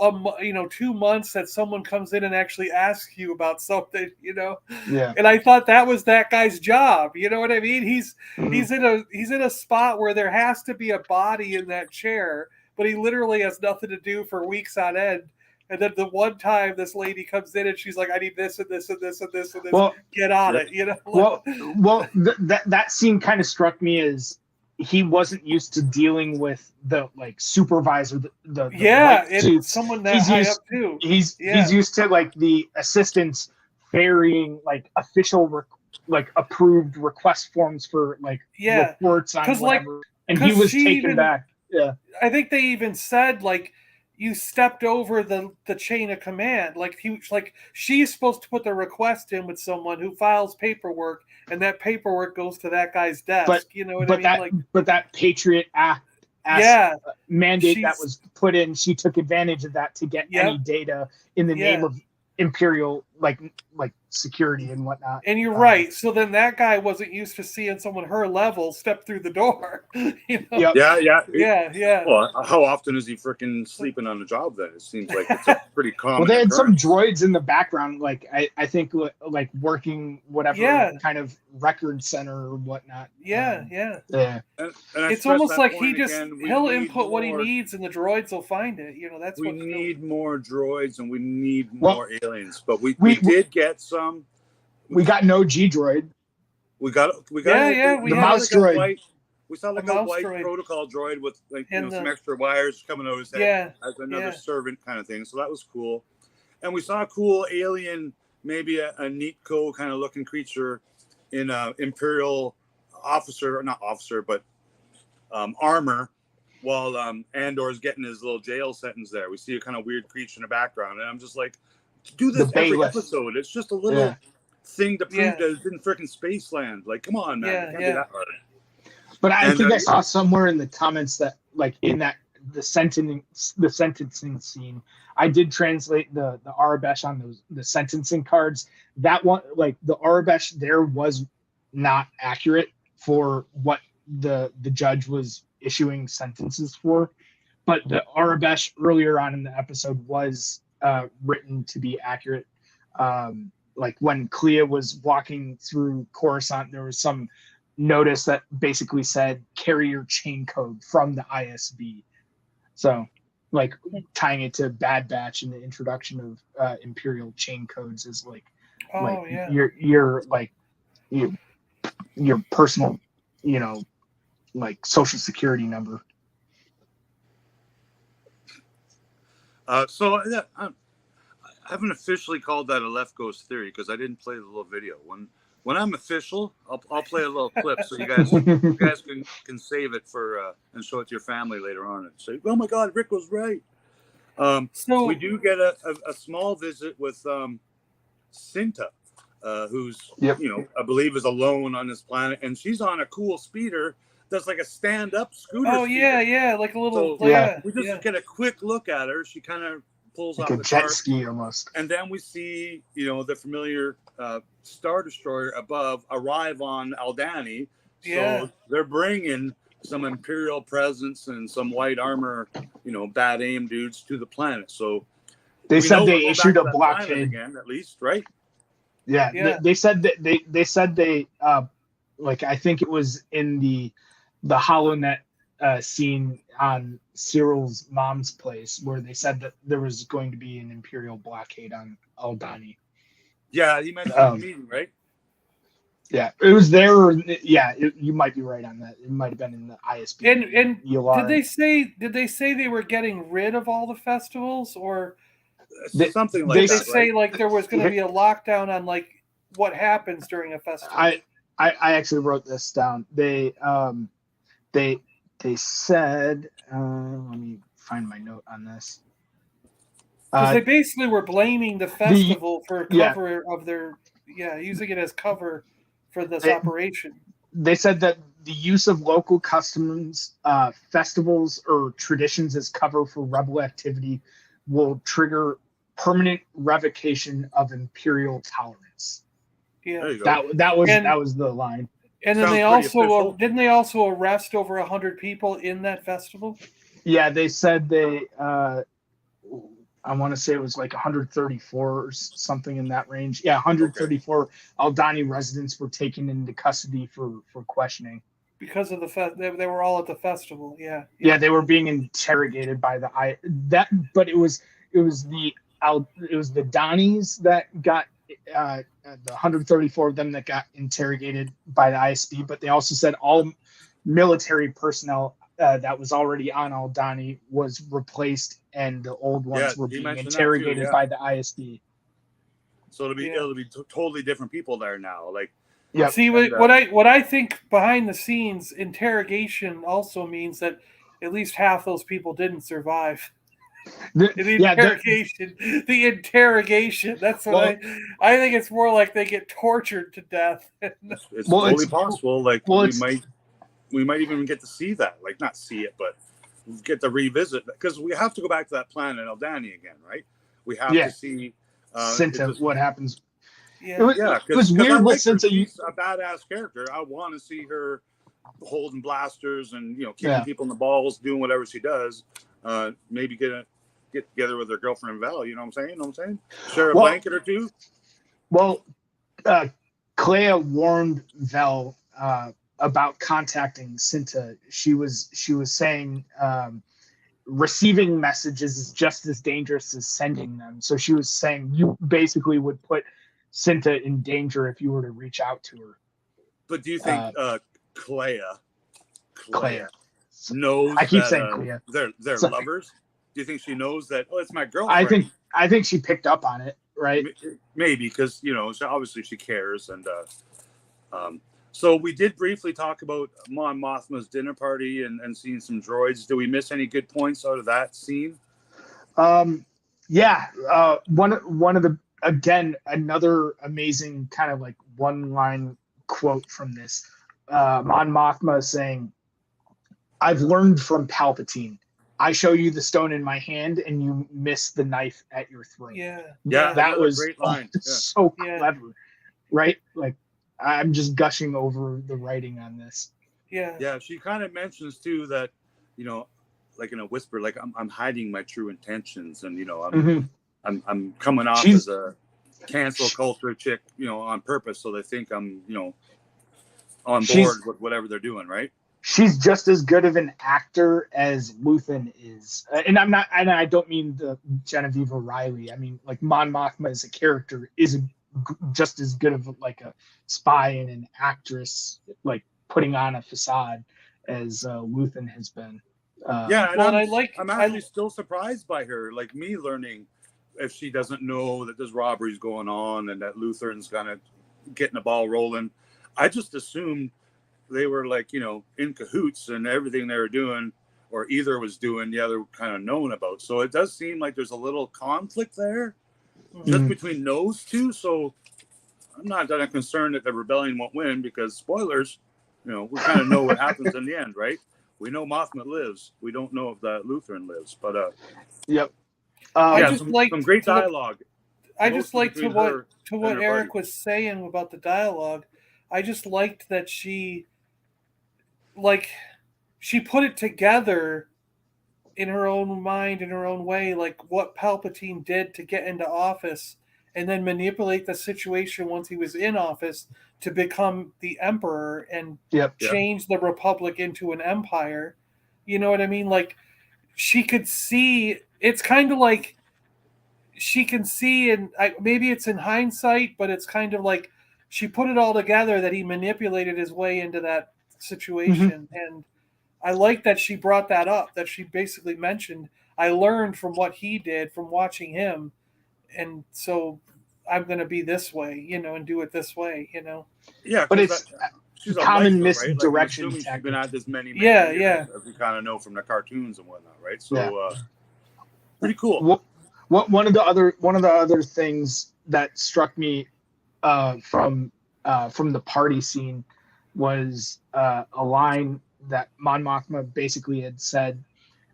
2 months that someone comes in and actually asks you about something, Yeah. And I thought that was that guy's job. You know what I mean? He's in a spot where there has to be a body in that chair, but he literally has nothing to do for weeks on end. And then the one time this lady comes in and she's like, I need this and this and this and this and this. Well, get on it, that scene kind of struck me as he wasn't used to dealing with the like supervisor, it's someone that high up too. He's used to like the assistants ferrying like official approved request forms for like reports on whatever, and he was taken back. Yeah, I think they even said like you stepped over the chain of command. Like she's supposed to put the request in with someone who files paperwork, and that paperwork goes to that guy's desk. But, you know what I mean? But that Patriot Act mandate that was put in, she took advantage of that to get any data in the name of Imperial like security and whatnot. And you're right. So then that guy wasn't used to seeing someone her level step through the door. You know? Yep. Yeah. Well, how often is he freaking sleeping on the job then? It seems like it's a pretty common Well, they had some occurrence. droids in the background, like I think like working whatever kind of record center or whatnot. Yeah. And I It's stress almost that like point he just again, we he'll need input what he more- needs and the droids will find it. You know, that's We what need more droids and we need Well, more aliens. But we we- did get some. We got no G droid. We got Yeah, we The had mouse like a droid. white. We saw like a mouse white droid. protocol droid with like And some the- extra wires coming out of his head Yeah, as another yeah. servant kind of thing. So that was cool. And we saw a cool alien, maybe a neat co kind of looking creature in a Imperial not officer, but armor, while Andor's getting his little jail sentence there. We see a kind of weird creature in the background, and I'm just like, do this The every bailiff. episode. It's just a little thing to prove Yeah. that it's in freaking Spaceland. Like, come on, man, Yeah, it can't yeah. be that hard. But I And, think I saw somewhere in the comments that like in that the sentencing scene, I did translate the Arabesh on the sentencing cards. That one, like the Arabesh there was not accurate for what the judge was issuing sentences for, but the Arabesh earlier on in the episode was written to be accurate. Like when Clea was walking through Coruscant, there was some notice that basically said carrier chain code from the ISB. So like tying it to Bad Batch and the introduction of Imperial chain codes is like your like your personal, like social security number. So yeah, I haven't officially called that a left ghost theory because I didn't play the little video. When I'm official, I'll play a little clip so you guys can save it for and show it to your family later on and say, oh my God, Rick was right. So we do get a small visit with Cinta, who's I believe is alone on this planet, and she's on a cool speeder that's like a stand-up scooter. Oh speeder. yeah, like a little. So, we just get a quick look at her. She kind of pulls like off a the jet car, ski almost, and then we see the familiar Star Destroyer above arrive on Aldhani. So they're bringing some Imperial presence and some white armor, bad aim dudes to the planet. So they said they issued a blockade again, at least, right? Yeah. They said that they said they like I think it was in the HoloNet scene on Cyril's mom's place where they said that there was going to be an Imperial blockade on Aldhani. Yeah, he mentioned the meeting, right? Yeah, it was there. You might be right on that. It might have been in the ISB. And did they say they were getting rid of all the festivals, or something like did that? They say like there was going to be a lockdown on like what happens during a festival? I actually wrote this down. They said. Let me find my note on this. Because they basically were blaming the festival for cover of their using it as cover for this operation. They said that the use of local customs, festivals, or traditions as cover for rebel activity will trigger permanent revocation of Imperial tolerance. Yeah, that was the line. And then didn't they also arrest over 100 people in that festival? Yeah, they said they. I want to say it was like 134 or something in that range. Yeah, 134 Aldhani residents were taken into custody for questioning because of they were all at the festival. Yeah, they were being interrogated by but it was the Donnies that got the 134 of them that got interrogated by the ISB, but they also said all military personnel that was already on Aldhani was replaced, and the old ones were being interrogated by the ISB. So it'll be totally different people there now. Like, See what I think behind the scenes, interrogation also means that at least half those people didn't survive. The interrogation. That's what I think. It's more like they get tortured to death. It's totally possible. Like we might even get to see that. Like not see it, but get to revisit because we have to go back to that planet Aldhani again, right? We have to see Cinta, what happens? Yeah. It was weird I with like her. Cinta. She's a badass character. I want to see her holding blasters and kicking people in the balls, doing whatever she does. Maybe get together with her girlfriend Val. You know what I'm saying? Share a blanket or two. Well, Clea warned Vel about contacting Cinta. She was saying receiving messages is just as dangerous as sending them. So she was saying you basically would put Cinta in danger if you were to reach out to her. But do you think Clea knows I keep that saying Clea. They're lovers? Do you think she knows that? Oh, it's my girlfriend. I think she picked up on it, right? Maybe because obviously she cares, and so we did briefly talk about Mon Mothma's dinner party and seeing some droids. Did we miss any good points out of that scene? Yeah. One of the, again, another amazing kind of like one line quote from this. Mon Mothma saying, "I've learned from Palpatine. I show you the stone in my hand and you miss the knife at your throat." Yeah. That was a great line. So clever, right? Like, I'm just gushing over the writing on this. Yeah. She kind of mentions too that, like in a whisper, like I'm hiding my true intentions, and I'm coming off as a cancel culture chick, on purpose, so they think I'm, on board with whatever they're doing, right? She's just as good of an actor as Luthen is, and I don't mean the Genevieve O'Reilly. I mean, like, Mon Mothma as a character is just as good of like a spy and an actress, like putting on a facade as Luthen has been. I'm actually still surprised by her, like me learning if she doesn't know that there's robberies going on and that Lutheran's kind of getting the ball rolling. I just assumed they were like, in cahoots, and everything they were doing or either was doing, the other kind of known about. So it does seem like there's a little conflict there just between those two. So I'm not that concerned that the rebellion won't win, because spoilers, we kind of know what happens in the end, right? We know Mothma lives. We don't know if that Lutheran lives, but yep. Some great dialogue. I just liked to what Eric buddy was saying about the dialogue. I just liked that she put it together in her own mind, in her own way, like what Palpatine did to get into office and then manipulate the situation once he was in office to become the emperor and change the Republic into an empire. You know what I mean? Like, she could see, it's kind of like she can see, and maybe it's in hindsight, but it's kind of like she put it all together that he manipulated his way into that situation. And I like that she brought that up, that she basically mentioned, I learned from what he did from watching him, and so I'm going to be this way, and do it this way, Yeah, but it's she's common misdirection. Right? She's been at this many years, as we kind of know from the cartoons and whatnot, right? So pretty cool. One of the other things that struck me from the party scene was a line that Mon Mothma basically had said,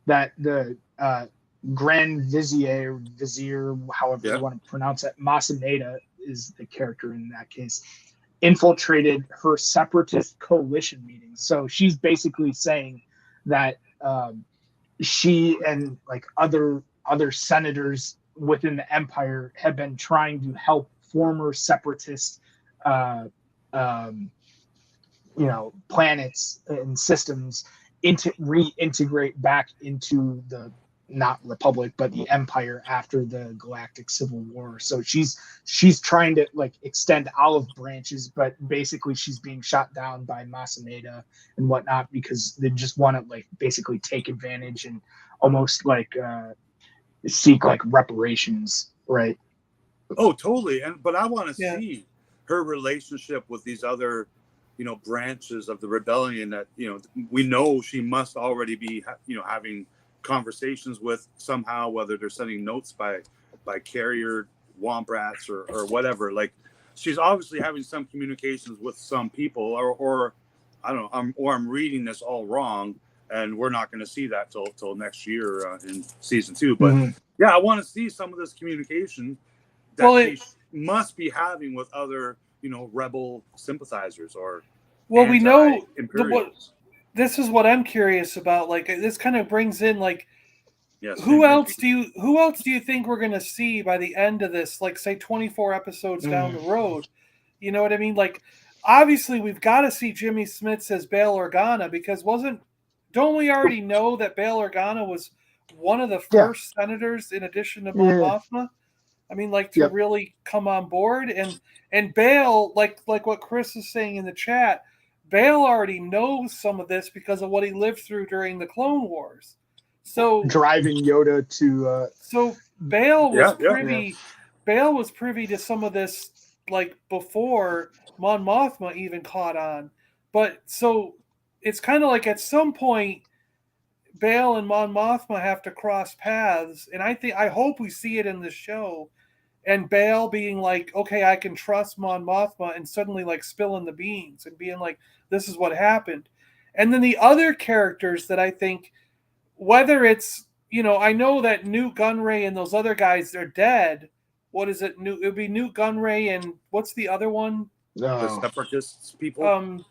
that the Grand Vizier, however you want to pronounce it, Masameda is the character in that case, infiltrated her separatist coalition meetings. So she's basically saying that she and like other senators within the Empire have been trying to help former separatist planets and systems reintegrate back into the, not Republic, but the Empire after the Galactic Civil War. So she's trying to like extend olive branches, but basically she's being shot down by Masameda and whatnot, because they just want to like basically take advantage and almost like seek like reparations, right? Oh, totally. But I want to see her relationship with these other, branches of the rebellion that, we know she must already be, having conversations with somehow, whether they're sending notes by carrier wombrats or whatever. Like, she's obviously having some communications with some people, or I don't know, or I'm reading this all wrong, and we're not going to see that till next year in season 2. But I want to see some of this communication that must be having with other, rebel sympathizers or we know imperials. This is what I'm curious about. Like, this kind of brings in, like, yes, who else do you think we're going to see by the end of this? Like, say 24 episodes down the road. You know what I mean? Like, obviously we've got to see Jimmy Smits as Bail Organa, because don't we already know that Bail Organa was one of the first senators in addition to Mon Mothma? I mean, like, to really come on board, and Bail, like what Chris is saying in the chat, Bail already knows some of this because of what he lived through during the Clone Wars. So driving Yoda to so Bail was privy. Bail was privy to some of this, like, before Mon Mothma even caught on. But so it's kind of like at some point Bail and Mon Mothma have to cross paths, and I hope we see it in the show. And Bail being like, okay, I can trust Mon Mothma, and suddenly, like, spilling the beans and being like, this is what happened. And then the other characters that I think, whether it's, I know that Newt Gunray and those other guys, they're dead. What is it? It would be Newt Gunray and what's the other one? The separatists people.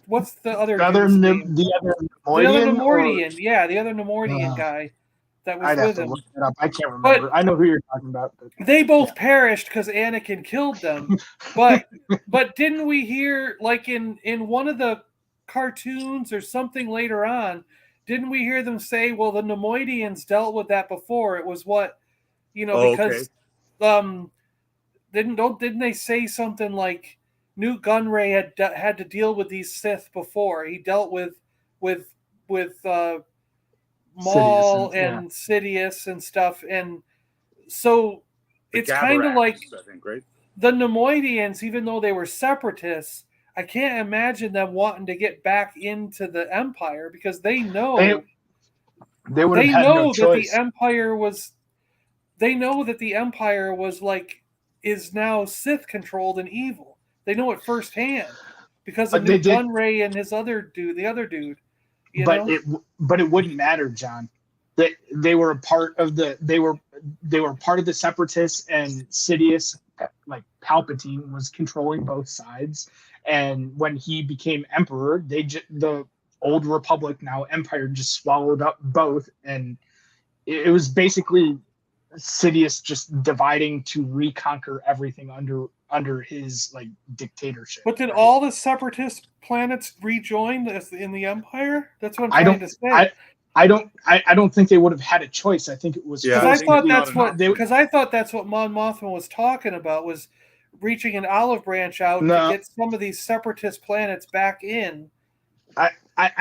What's the other the other name? the other Nemoidian, the other Nemoidian guy that was with him. Look it up. I can't remember. But I know who you're talking about. But, they both perished because Anakin killed them. But didn't we hear, like, in one of the cartoons or something later on, didn't we hear them say, well, the Nemoidians dealt with that before? It was what, because didn't they say something like Newt Gunray had to deal with these Sith before? He dealt with Maul and Sidious and stuff, and so it's kind of like, I think, right? The Nemoidians, even though they were separatists, I can't imagine them wanting to get back into the Empire, because they know that the Empire was. They know that the Empire is now Sith controlled and evil. They know it firsthand because of Newt Gunray and the other dude. But it wouldn't matter, John. They were a part of they were part of the Separatists, and Sidious, like Palpatine, was controlling both sides. And when he became Emperor, the old Republic, now Empire, just swallowed up both, and it was basically Sidious just dividing to reconquer everything under his, like, dictatorship. But did all the Separatist planets rejoin in the Empire? That's what I'm trying to say. I don't think they would have had a choice. I think it was because I thought that's what Mon Mothma was talking about, was reaching an olive branch out to get some of these Separatist planets back in. I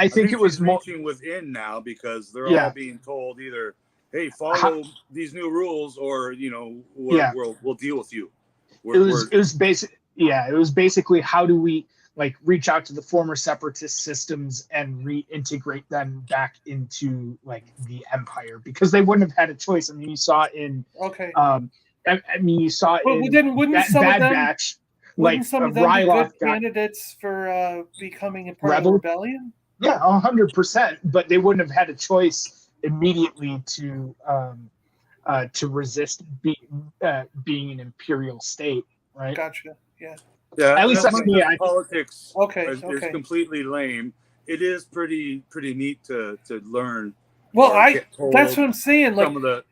think it was reaching within now, because they're all being told either, hey, follow these new rules, or we'll deal with you. It was basically, how do we, like, reach out to the former Separatist systems and reintegrate them back into, like, the Empire, because they wouldn't have had a choice. I mean, you saw in you saw wouldn't some Bad of them, Batch, like, some of them be good candidates for becoming a part of the rebellion? Yeah, 100%. But they wouldn't have had a choice immediately to resist being an imperial state, right? Gotcha. Yeah. Yeah. At least that's me. Politics. Is completely lame. It is pretty neat to learn. Well, that's what I'm saying. Like, some of the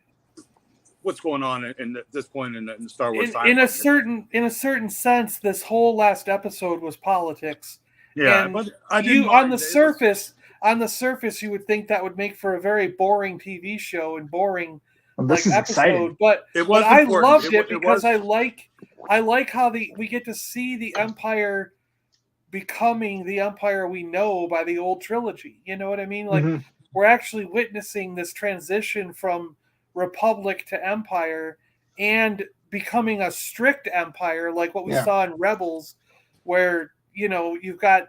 what's going on at this point in the Star Wars in a certain sense, this whole last episode was politics. Yeah, and but on the surface, you would think that would make for a very boring TV show and boring episode. Exciting. But I loved it because I like how we get to see the Empire becoming the Empire we know by the old trilogy. You know what I mean? Like, we're actually witnessing this transition from Republic to Empire, and becoming a strict Empire, like what we saw in Rebels, where you've got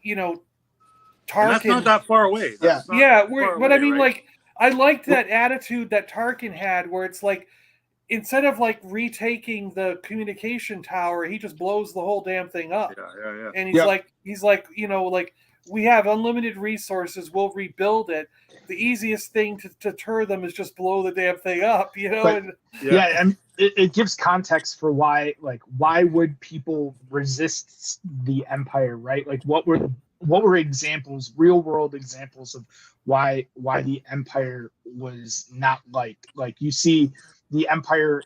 Tarkin. And that's not that far away. I mean, like, I liked that attitude that Tarkin had, where it's like, instead of, like, retaking the communication tower, he just blows the whole damn thing up. Yeah. And he's like, we have unlimited resources. We'll rebuild it. The easiest thing to deter them is just blow the damn thing up, you know. But, and yeah, and it gives context for why would people resist the Empire, right? Like what were examples, real world examples of why the Empire was not liked. Like you see the Empire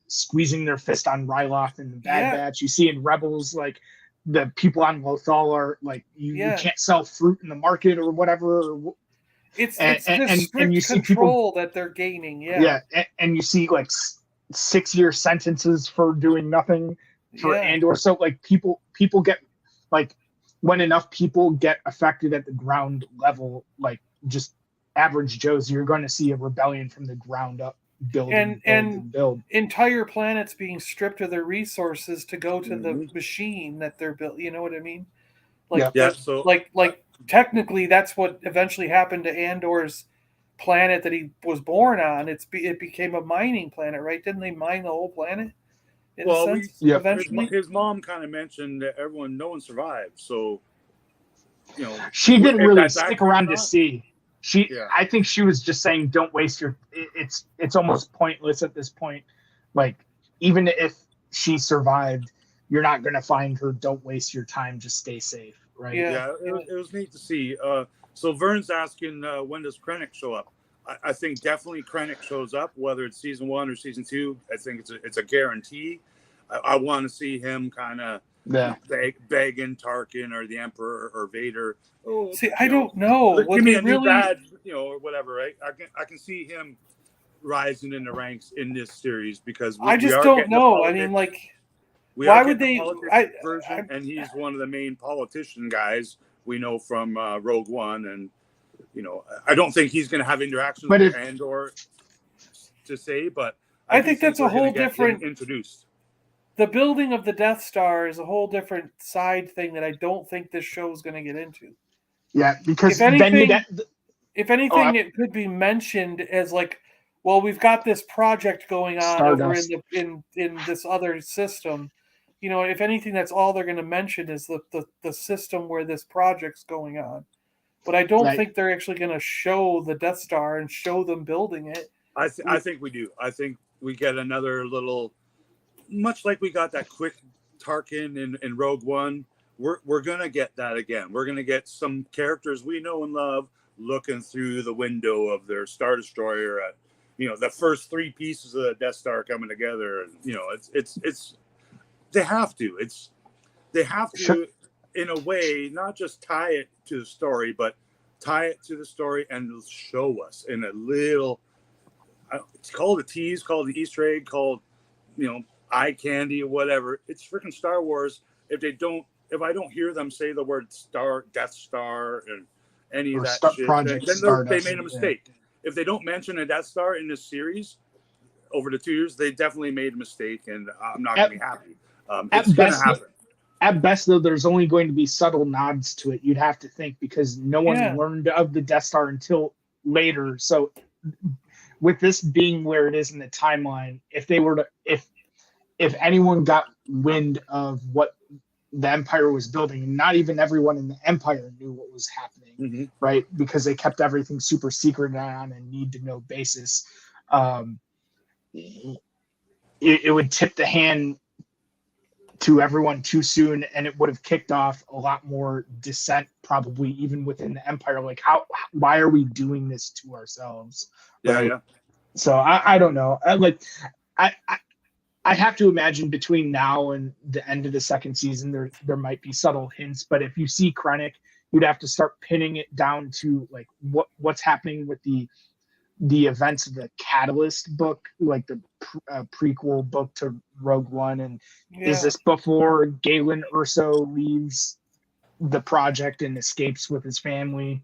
squeezing their fist on Ryloth in the Bad Batch. You see in Rebels, like the people on Lothal are like you can't sell fruit in the market or whatever. It's this strict you see control people, that they're gaining. And you see like 6-year sentences for doing nothing for Andor. So like people get like when enough people get affected at the ground level, like just average Joes, you're going to see a rebellion from the ground up. Build. Entire planets being stripped of their resources to go to the machine that they're built. You know what I mean? Like technically, that's what eventually happened to Andor's planet that he was born on. It became a mining planet, right? Didn't they mine the whole planet? Eventually, his mom kind of mentioned that no one survived. So, she didn't really stick around to see. I think she was just saying, "Don't waste your." It's almost pointless at this point. Like, even if she survived, you're not going to find her. Don't waste your time. Just stay safe, right? It was neat to see. So Vern's asking, when does Krennic show up? I think definitely Krennic shows up, whether it's season 1 or season 2. I think it's a guarantee. I want to see him kind of begging Tarkin or the Emperor or Vader. I don't know. Give me a new badge, or whatever, right? I can see him rising in the ranks in this series because I just don't know. I mean, like, why would they? And he's one of the main politician guys we know from Rogue One, and I don't think he's going to have interactions with Andor to say, but I think that's a whole different introduced. The building of the Death Star is a whole different side thing that I don't think this show is going to get into. Yeah, because if anything, it could be mentioned as like, well, we've got this project going on Stardust. over in this other system. If anything, that's all they're going to mention is the system where this project's going on. But I don't think they're actually going to show the Death Star and show them building it. I think we do. I think we get another little, much like we got that quick Tarkin in Rogue One. We're going to get that again. We're going to get some characters we know and love looking through the window of their Star Destroyer at, the first 3 pieces of the Death Star coming together. And, it's they have to. They have to, in a way, not just tie it to the story, but tie it to the story and show us in a little, it's called a tease, called the Easter egg, called, eye candy or whatever. It's freaking Star Wars. If I don't hear them say the word Death Star and any of that shit, then they made a mistake. Yeah. If they don't mention a Death Star in this series over the 2 years, they definitely made a mistake, and I'm not going to be happy. It's going to happen. At best, though, there's only going to be subtle nods to it, you'd have to think, because no one learned of the Death Star until later. So with this being where it is in the timeline, if anyone got wind of what the Empire was building, not even everyone in the Empire knew what was happening, right? Because they kept everything super secret on a need-to-know basis. It would tip the hand to everyone too soon, and it would have kicked off a lot more dissent, probably even within the Empire. Like, why are we doing this to ourselves? Right? Yeah. So I don't know. I have to imagine between now and the end of the second season, there might be subtle hints. But if you see Krennic, you'd have to start pinning it down to like what's happening with the events of the Catalyst book, like the prequel book to Rogue One. And is this before Galen Erso leaves the project and escapes with his family?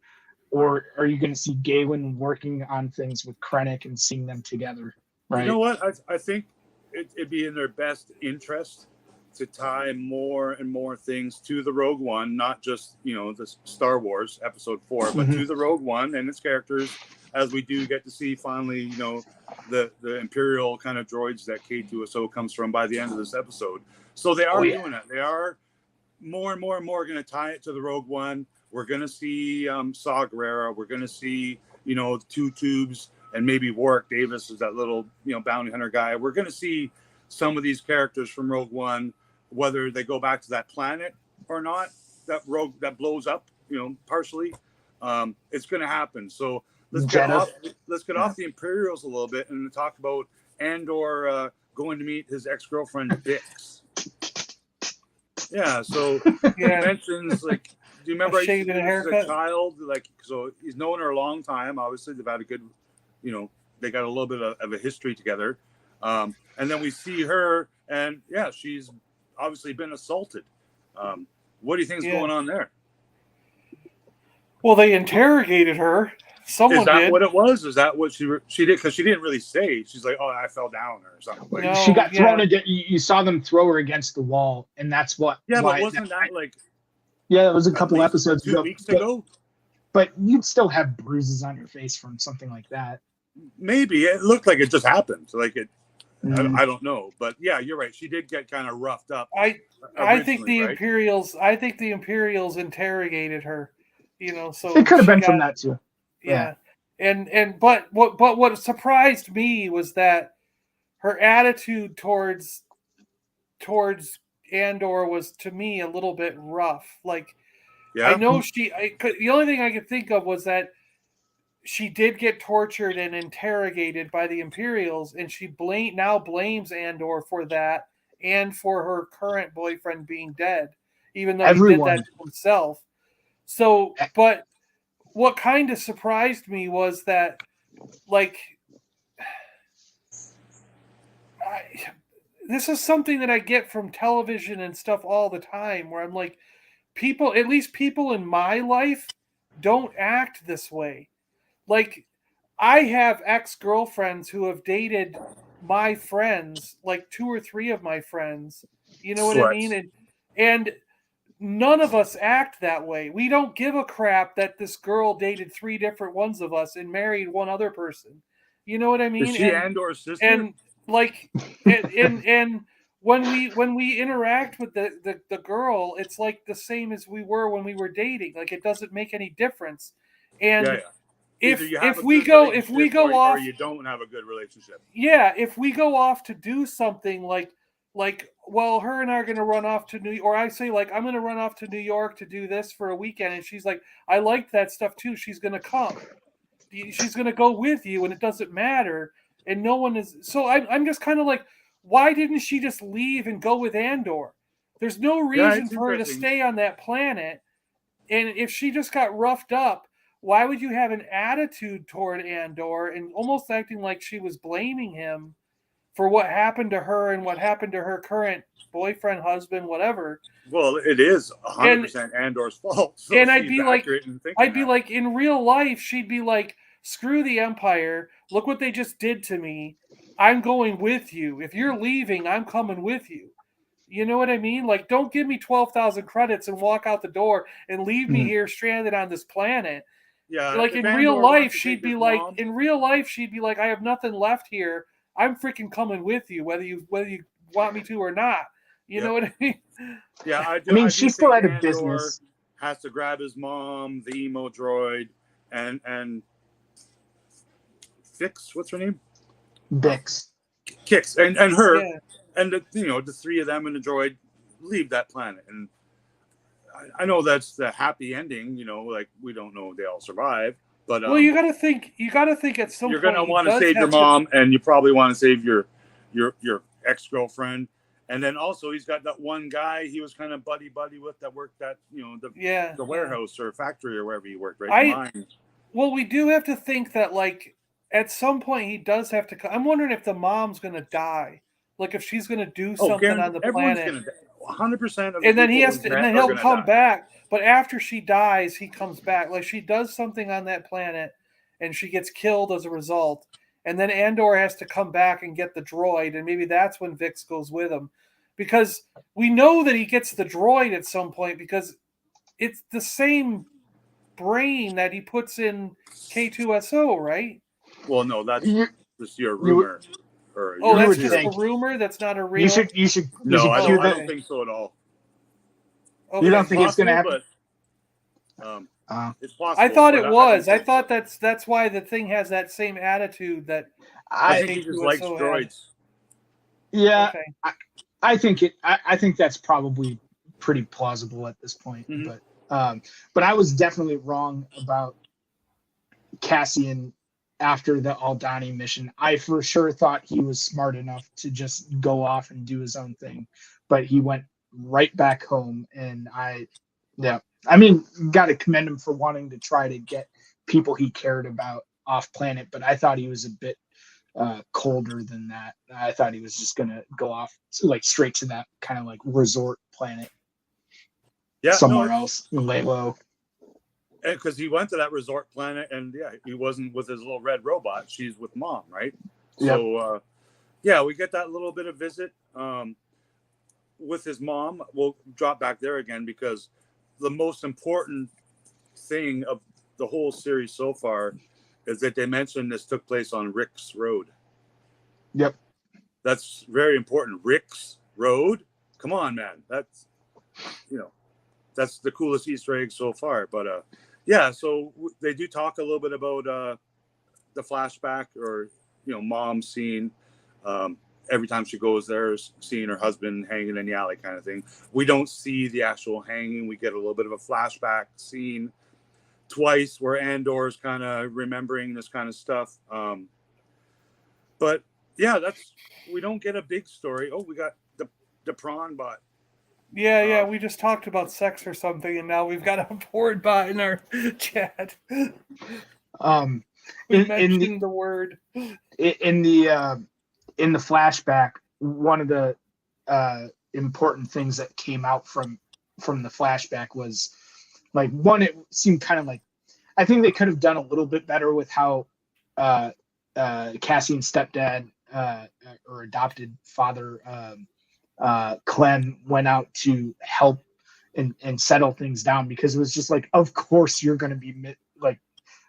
Or are you going to see Galen working on things with Krennic and seeing them together? Right. You know what? I think it'd be in their best interest to tie more and more things to the Rogue One, not just, the Star Wars Episode 4, but to the Rogue One and its characters, as we do get to see finally, the Imperial kind of droids that K2SO comes from by the end of this episode. So they are doing it. They are more and more and more going to tie it to the Rogue One. We're going to see Saw Gerrera. We're going to see, Two Tubes, and maybe Warwick Davis is that little, bounty hunter guy. We're going to see some of these characters from Rogue One, whether they go back to that planet or not, that blows up, partially. It's going to happen. So let's get off the Imperials a little bit and talk about Andor going to meet his ex-girlfriend Bix. Yeah, so he mentions, like, do you remember I used to do this as a child? Like, so he's known her a long time. Obviously, they've had a good, they got a little bit of a history together. And then we see her, and she's obviously been assaulted. What do you think is going on there? Well, they interrogated her. Someone Is that did. what it was? Is that what she did? Because she didn't really say. She's like, "Oh, I fell down" or something. Like, No, she got thrown. You saw them throw her against the wall, and that's what. Yeah, but wasn't that like? Yeah, it was a couple episodes 2 weeks ago. But you'd still have bruises on your face from something like that. Maybe it looked like it just happened. Like it. I don't know, but yeah, you're right. She did get kind of roughed up. I think the Imperials. I think the Imperials interrogated her. So it could have been from that too. Yeah. But what surprised me was that her attitude towards Andor was, to me, a little bit rough. Like, I know the only thing I could think of was that she did get tortured and interrogated by the Imperials, and she now blames Andor for that and for her current boyfriend being dead, even though he did that to himself. So, but what kind of surprised me was that, like, this is something that I get from television and stuff all the time, where I'm like, at least people in my life, don't act this way. Like, I have ex-girlfriends who have dated my friends, like 2 or 3 of my friends. You know what I mean? And none of us act that way. We don't give a crap that this girl dated 3 different ones of us and married one other person. You know what I mean? Is she Andor's sister? And like, and when we interact with the girl, it's like the same as we were when we were dating. Like, it doesn't make any difference. And if we go off, or you don't have a good relationship. Yeah, if we go off to do something like, well, her and I are going to run off to New York, or I say, like, I'm going to run off to New York to do this for a weekend, and she's like, I like that stuff too. She's going to come. She's going to go with you, and it doesn't matter. And no one is. So I'm just kind of like, why didn't she just leave and go with Andor? There's no reason for her to stay on that planet. And if she just got roughed up, why would you have an attitude toward Andor and almost acting like she was blaming him for what happened to her and what happened to her current boyfriend, husband, whatever? Well, it is 100% Andor's fault. So and I'd be like, in real life, she'd be like, screw the Empire. Look what they just did to me. I'm going with you. If you're leaving, I'm coming with you. You know what I mean? Like, don't give me 12,000 credits and walk out the door and leave me here stranded on this planet. Yeah, like in real life, she'd be like, I have nothing left here. I'm freaking coming with you, whether you want me to or not. You know what I mean? Yeah, I mean, she's still out of business. Has to grab his mom, the emo droid, and Fix. What's her name? Bix. Kix and her, and the 3 of them and the droid leave that planet. And I know that's the happy ending. Like, we don't know if they all survive, but well, you got to think at some you're point going to want to save your mom, and you probably want to save your ex-girlfriend. And then also he's got that one guy he was kind of buddy with that worked at the warehouse or factory or wherever he worked, right? Well, we do have to think that, like, at some point he does have to. I'm wondering if the mom's going to die, like if she's going to do something on the planet. 100%. And then he has to, and then he'll come back. But after she dies, he comes back. Like, she does something on that planet, and she gets killed as a result. And then Andor has to come back and get the droid, and maybe that's when Vix goes with him. Because we know that he gets the droid at some point, because it's the same brain that he puts in K2SO, right? Well, no, that's just your rumor. That's just a rumor? That's not a real... You should I don't think so at all. Okay. You don't think it's going to happen? It's possible. I thought but it was. I think thought so. that's why the thing has that same attitude that I I think he K2 just was likes so droids. yeah, Okay. I think it. I think that's probably pretty plausible at this point. Mhm. But I was definitely wrong about Cassian after the Aldani mission. I for sure thought he was smart enough to just go off and do his own thing, but he went right back home. And yeah, I mean, got to commend him for wanting to try to get people he cared about off planet. But I thought he was a bit colder than that. I thought he was just gonna go off like straight to that kind of like resort planet Yeah, somewhere else and lay low. because he went to that resort planet, and yeah, he wasn't with his little red robot. She's with mom, right? Yep. So yeah, we get that little bit of visit with his mom. We'll drop back there again because the most important thing of the whole series so far is that they mentioned this took place on Rick's Road. Yep. That's very important. Rick's Road. Come on, man. That's that's the coolest Easter egg so far. But yeah, so they do talk a little bit about the flashback, or mom seeing every time she goes there, seeing her husband hanging in the alley, kind of thing. We don't see the actual hanging. We get a little bit of a flashback scene twice where Andor's kind of remembering this kind of stuff. But yeah, we don't get a big story. Oh, we got the prawn bot. Yeah, we just talked about sex or something, and now we've got a forward bot in our chat. Um, We in mentioned the word. in the flashback, one of the important things that came out from the flashback was like, one, it seemed kind of like, I think they could have done a little bit better with how Cassian's stepdad or adopted father Clem went out to help and settle things down, because it was just like, of course you're going to be like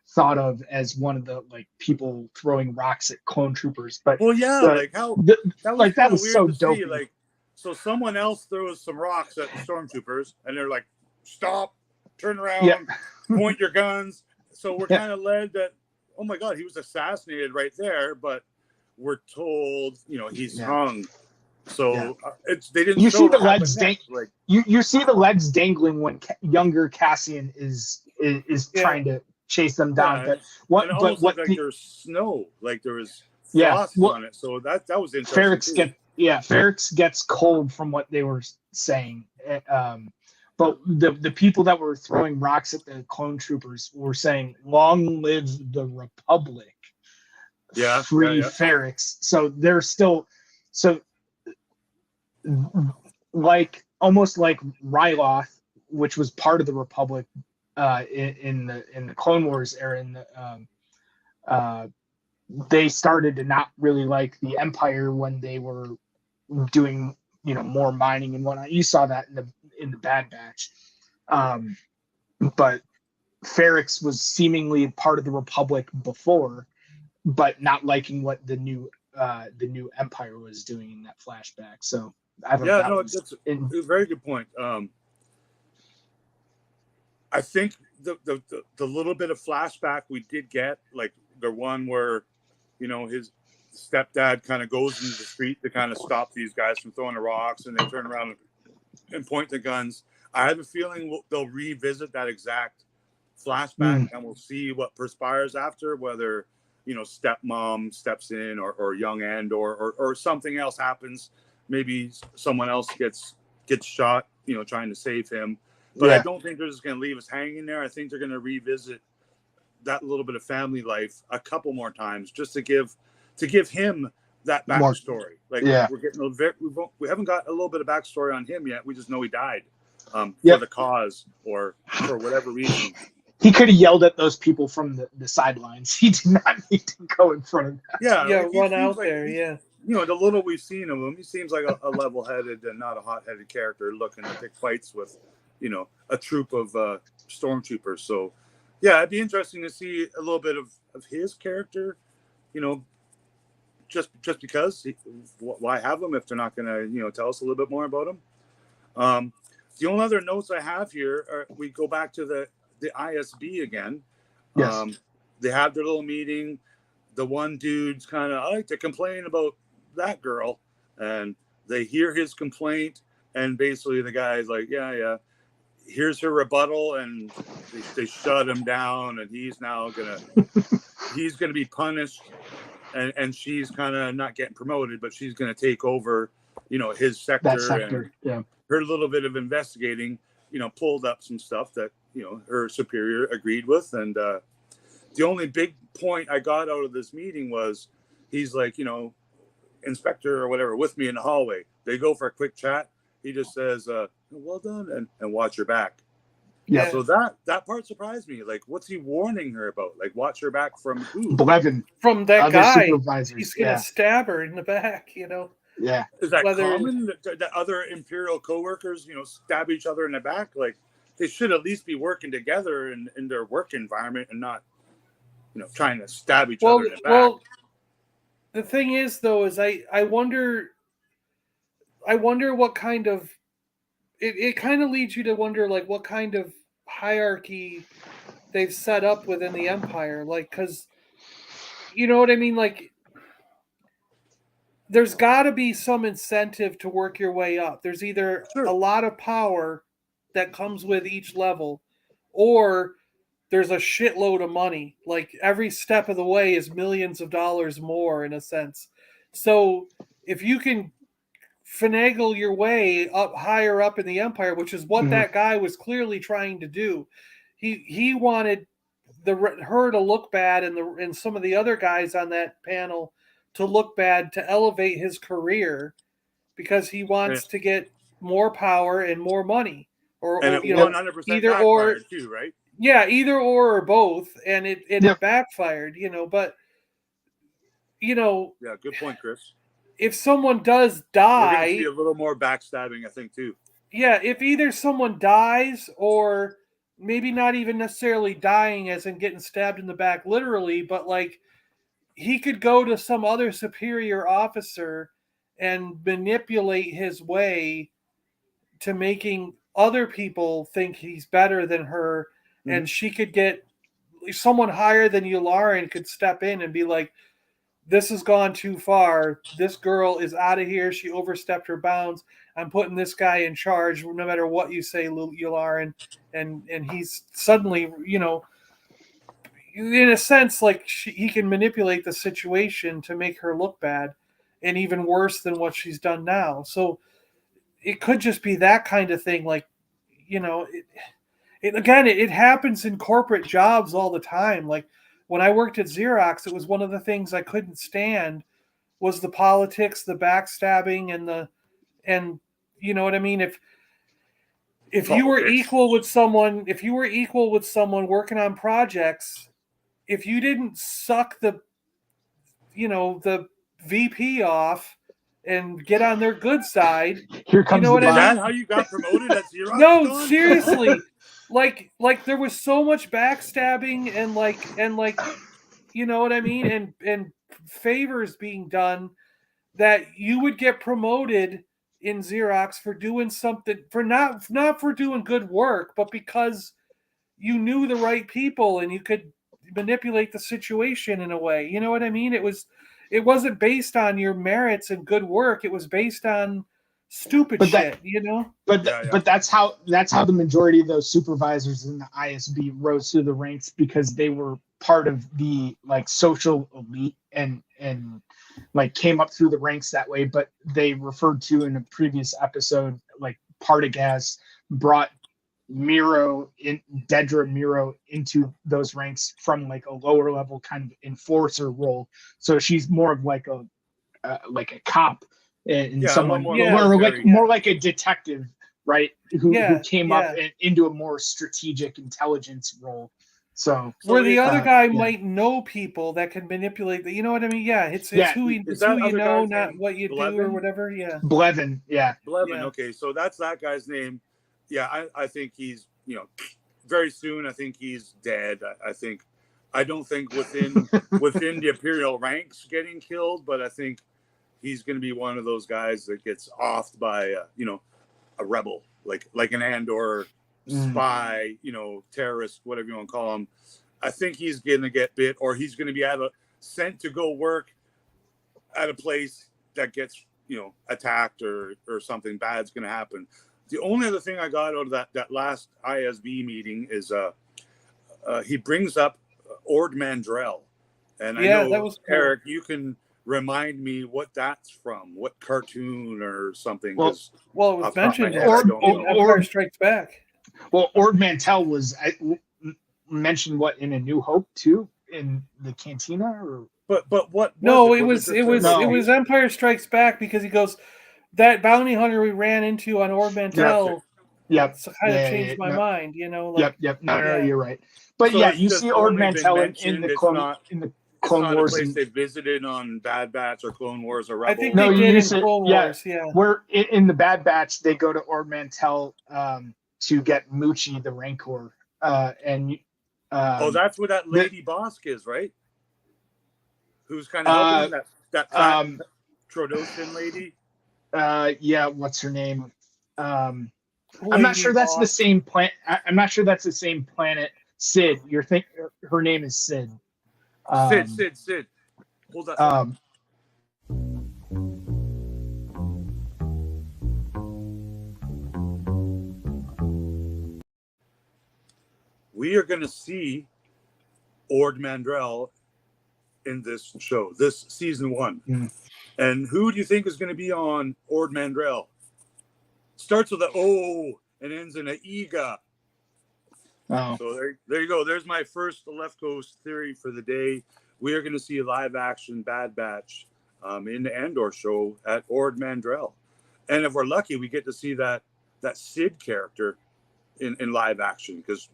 thought of as one of the like people throwing rocks at clone troopers. But Well, yeah, like how that was that kind of was weird so to dopey. see. Like, so someone else throws some rocks at the stormtroopers, and they're like, "Stop! Turn around! Yeah. Point your guns!" So we're Yeah. kind of led that, oh my god, he was assassinated right there. But we're told, he's hung. So they didn't. You show see the what happened legs next. Like, you see the legs dangling when younger Cassian is Yeah. trying to chase them down. yeah, But and it what almost what looked like the, there's snow, like there was Yeah, frost well, on it. So that was interesting too. Ferrex gets cold from what they were saying. But the people that were throwing rocks at the clone troopers were saying, "Long live the Republic, Yeah, free Ferrex." So they're still like almost like Ryloth, which was part of the Republic in the Clone Wars era. They started to not really like the Empire when they were doing more mining and whatnot. You saw that in the Bad Batch. But Ferrex was seemingly part of the Republic before, but not liking what the new Empire was doing in that flashback. So I thought that was that's a very good point. I think the little bit of flashback we did get, like the one where his stepdad kind of goes into the street to kind of stop these guys from throwing the rocks, and they turn around and point the guns. I have a feeling they'll revisit that exact flashback, and we'll see what perspires after, whether stepmom steps in, or young Andor, or something else happens. Maybe someone else gets shot, trying to save him. But I don't think they're just going to leave us hanging there. I think they're going to revisit that little bit of family life a couple more times, just to give him that backstory. Like, we're getting we haven't got a little bit of backstory on him yet. We just know he died for the cause, or for whatever reason. He could have yelled at those people from the sidelines. He did not need to go in front of them. Yeah, like, run out there. Yeah. The little we've seen of him, he seems like a level-headed and not a hot-headed character looking to pick fights with, a troop of stormtroopers. So, yeah, it'd be interesting to see a little bit of his character, just because. Why have him if they're not going to, tell us a little bit more about him? The only other notes I have here are, we go back to the ISB again. Yes. They have their little meeting. The one dude's kind of, I like to complain about that girl, and they hear his complaint, and basically the guy's like, yeah, here's her rebuttal, and they shut him down, and he's gonna be punished, and she's kind of not getting promoted, but she's gonna take over, his sector. That sector, and her little bit of investigating, pulled up some stuff that her superior agreed with, and the only big point I got out of this meeting was he's like, inspector or whatever with me in the hallway. They go for a quick chat. He just says, well done, and watch your back. Yeah. So that part surprised me. Like, what's he warning her about? Like, watch her back from who? Blevin. From that Other guy. supervisors. He's going to stab her in the back, Yeah. Is that common that other Imperial coworkers, stab each other in the back? Like, they should at least be working together in their work environment and not, trying to stab each other in the back. Well, the thing is, though, is I wonder what kind of it kind of leads you to wonder, like, what kind of hierarchy they've set up within the Empire, like, because you know what I mean, like, there's got to be some incentive to work your way up. There's either a lot of power that comes with each level, or there's a shitload of money. Like, every step of the way is millions of dollars more, in a sense. So if you can finagle your way up higher up in the Empire, which is what that guy was clearly trying to do, he wanted her to look bad, and some of the other guys on that panel to look bad, to elevate his career, because he wants to get more power and more money, or it 100% either or too, right? Yeah, either or both, and it backfired, but yeah, good point, Chris. If someone does die, we're going to see a little more backstabbing, I think, too. Yeah, if either someone dies, or maybe not even necessarily dying as in getting stabbed in the back literally, but like he could go to some other superior officer and manipulate his way to making other people think he's better than her, and she could get someone higher than Yularen could step in and be like, this has gone too far. This girl is out of here. She overstepped her bounds. I'm putting this guy in charge no matter what you say, Yularen. And he's suddenly, in a sense, like he can manipulate the situation to make her look bad, and even worse than what she's done now. So it could just be that kind of thing. Like, it happens in corporate jobs all the time. Like, when I worked at Xerox, it was one of the things I couldn't stand was the politics, the backstabbing, and you know what I mean? If you were equal with someone, working on projects, if you didn't suck the VP off and get on their good side, here comes Is that how you got promoted at Xerox? No, seriously. Like there was so much backstabbing and like you know what I mean, and favors being done that you would get promoted in Xerox for doing something, for not for doing good work, but because you knew the right people and you could manipulate the situation in a way. You know what I mean? It wasn't based on your merits and good work. It was based on stupid shit, But that's how the majority of those supervisors in the ISB rose through the ranks, because they were part of the like social elite and like came up through the ranks that way. But they referred to in a previous episode, like Partagaz brought Dedra Miro into those ranks from like a lower level kind of enforcer role. So she's more of like a cop. And someone more like a detective, right? Who came up into a more strategic intelligence role. So where the other guy might know people that can manipulate the, you know what I mean? Yeah, it's who you know, not what you do or whatever. Yeah, Blevin. Okay, so that's that guy's name. Yeah, I think he's very soon. I think he's dead. I don't think within the Imperial ranks getting killed, but I think he's going to be one of those guys that gets offed by, a rebel, like an Andor spy, terrorist, whatever you want to call him. I think he's going to get bit, or he's going to be sent to go work at a place that gets, attacked or something bad's going to happen. The only other thing I got out of that last ISB meeting is he brings up Ord Mandrell. And I know, that was cool. Eric, you can remind me what that's from, what cartoon or something. Well, it was mentioned in Ord Empire Strikes Back. Well, Ord Mantell was mentioned in A New Hope too, in the cantina, or but what? No, it was Empire Strikes Back, because he goes, that bounty hunter we ran into on Ord Mantell. Yep. Kind of changed my mind, Yep. No, you're right. But so you see Ord Mantell in the Clone Wars. It's not a place they visited on Bad Batch or Clone Wars or Rebels. I think they did in Clone Wars. Yeah. Where in the Bad Batch they go to Ord Mantell to get Moochie the Rancor, and that's where that Lady Bosk is, right? Who's kind of helping that Trandoshan lady. What's her name? I'm not sure that's the same planet. I'm not sure that's the same planet. Sid, her name is Sid. Sid. Hold that. We are going to see Ord Mandrell in this show, this season 1. Mm. And who do you think is going to be on Ord Mandrell? Starts with an O and ends in an Ega. Oh. So there you go. There's my first Left Coast theory for the day. We are going to see a live action Bad Batch in the Andor show at Ord Mandrell. And if we're lucky, we get to see that Sid character in live action, because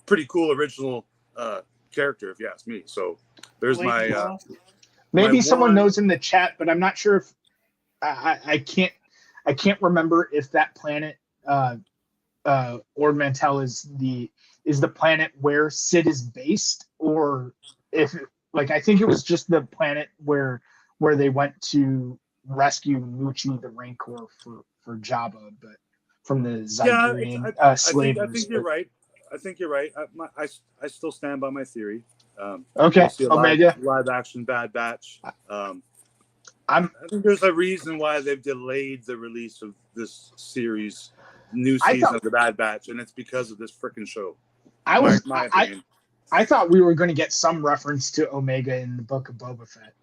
pretty cool original character, if you ask me. So there's maybe someone knows in the chat, but I'm not sure if I can't remember if that planet Ord Mantell is the planet where Sid is based, or if I think it was just the planet where they went to rescue Moochie the Rancor for Jabba, but from the Zygerian slavers. I think you're right. I still stand by my theory. Okay, Omega. Live action Bad Batch. I think there's a reason why they've delayed the release of this series, new season of the Bad Batch, and it's because of this freaking show. I thought we were going to get some reference to Omega in the Book of Boba Fett.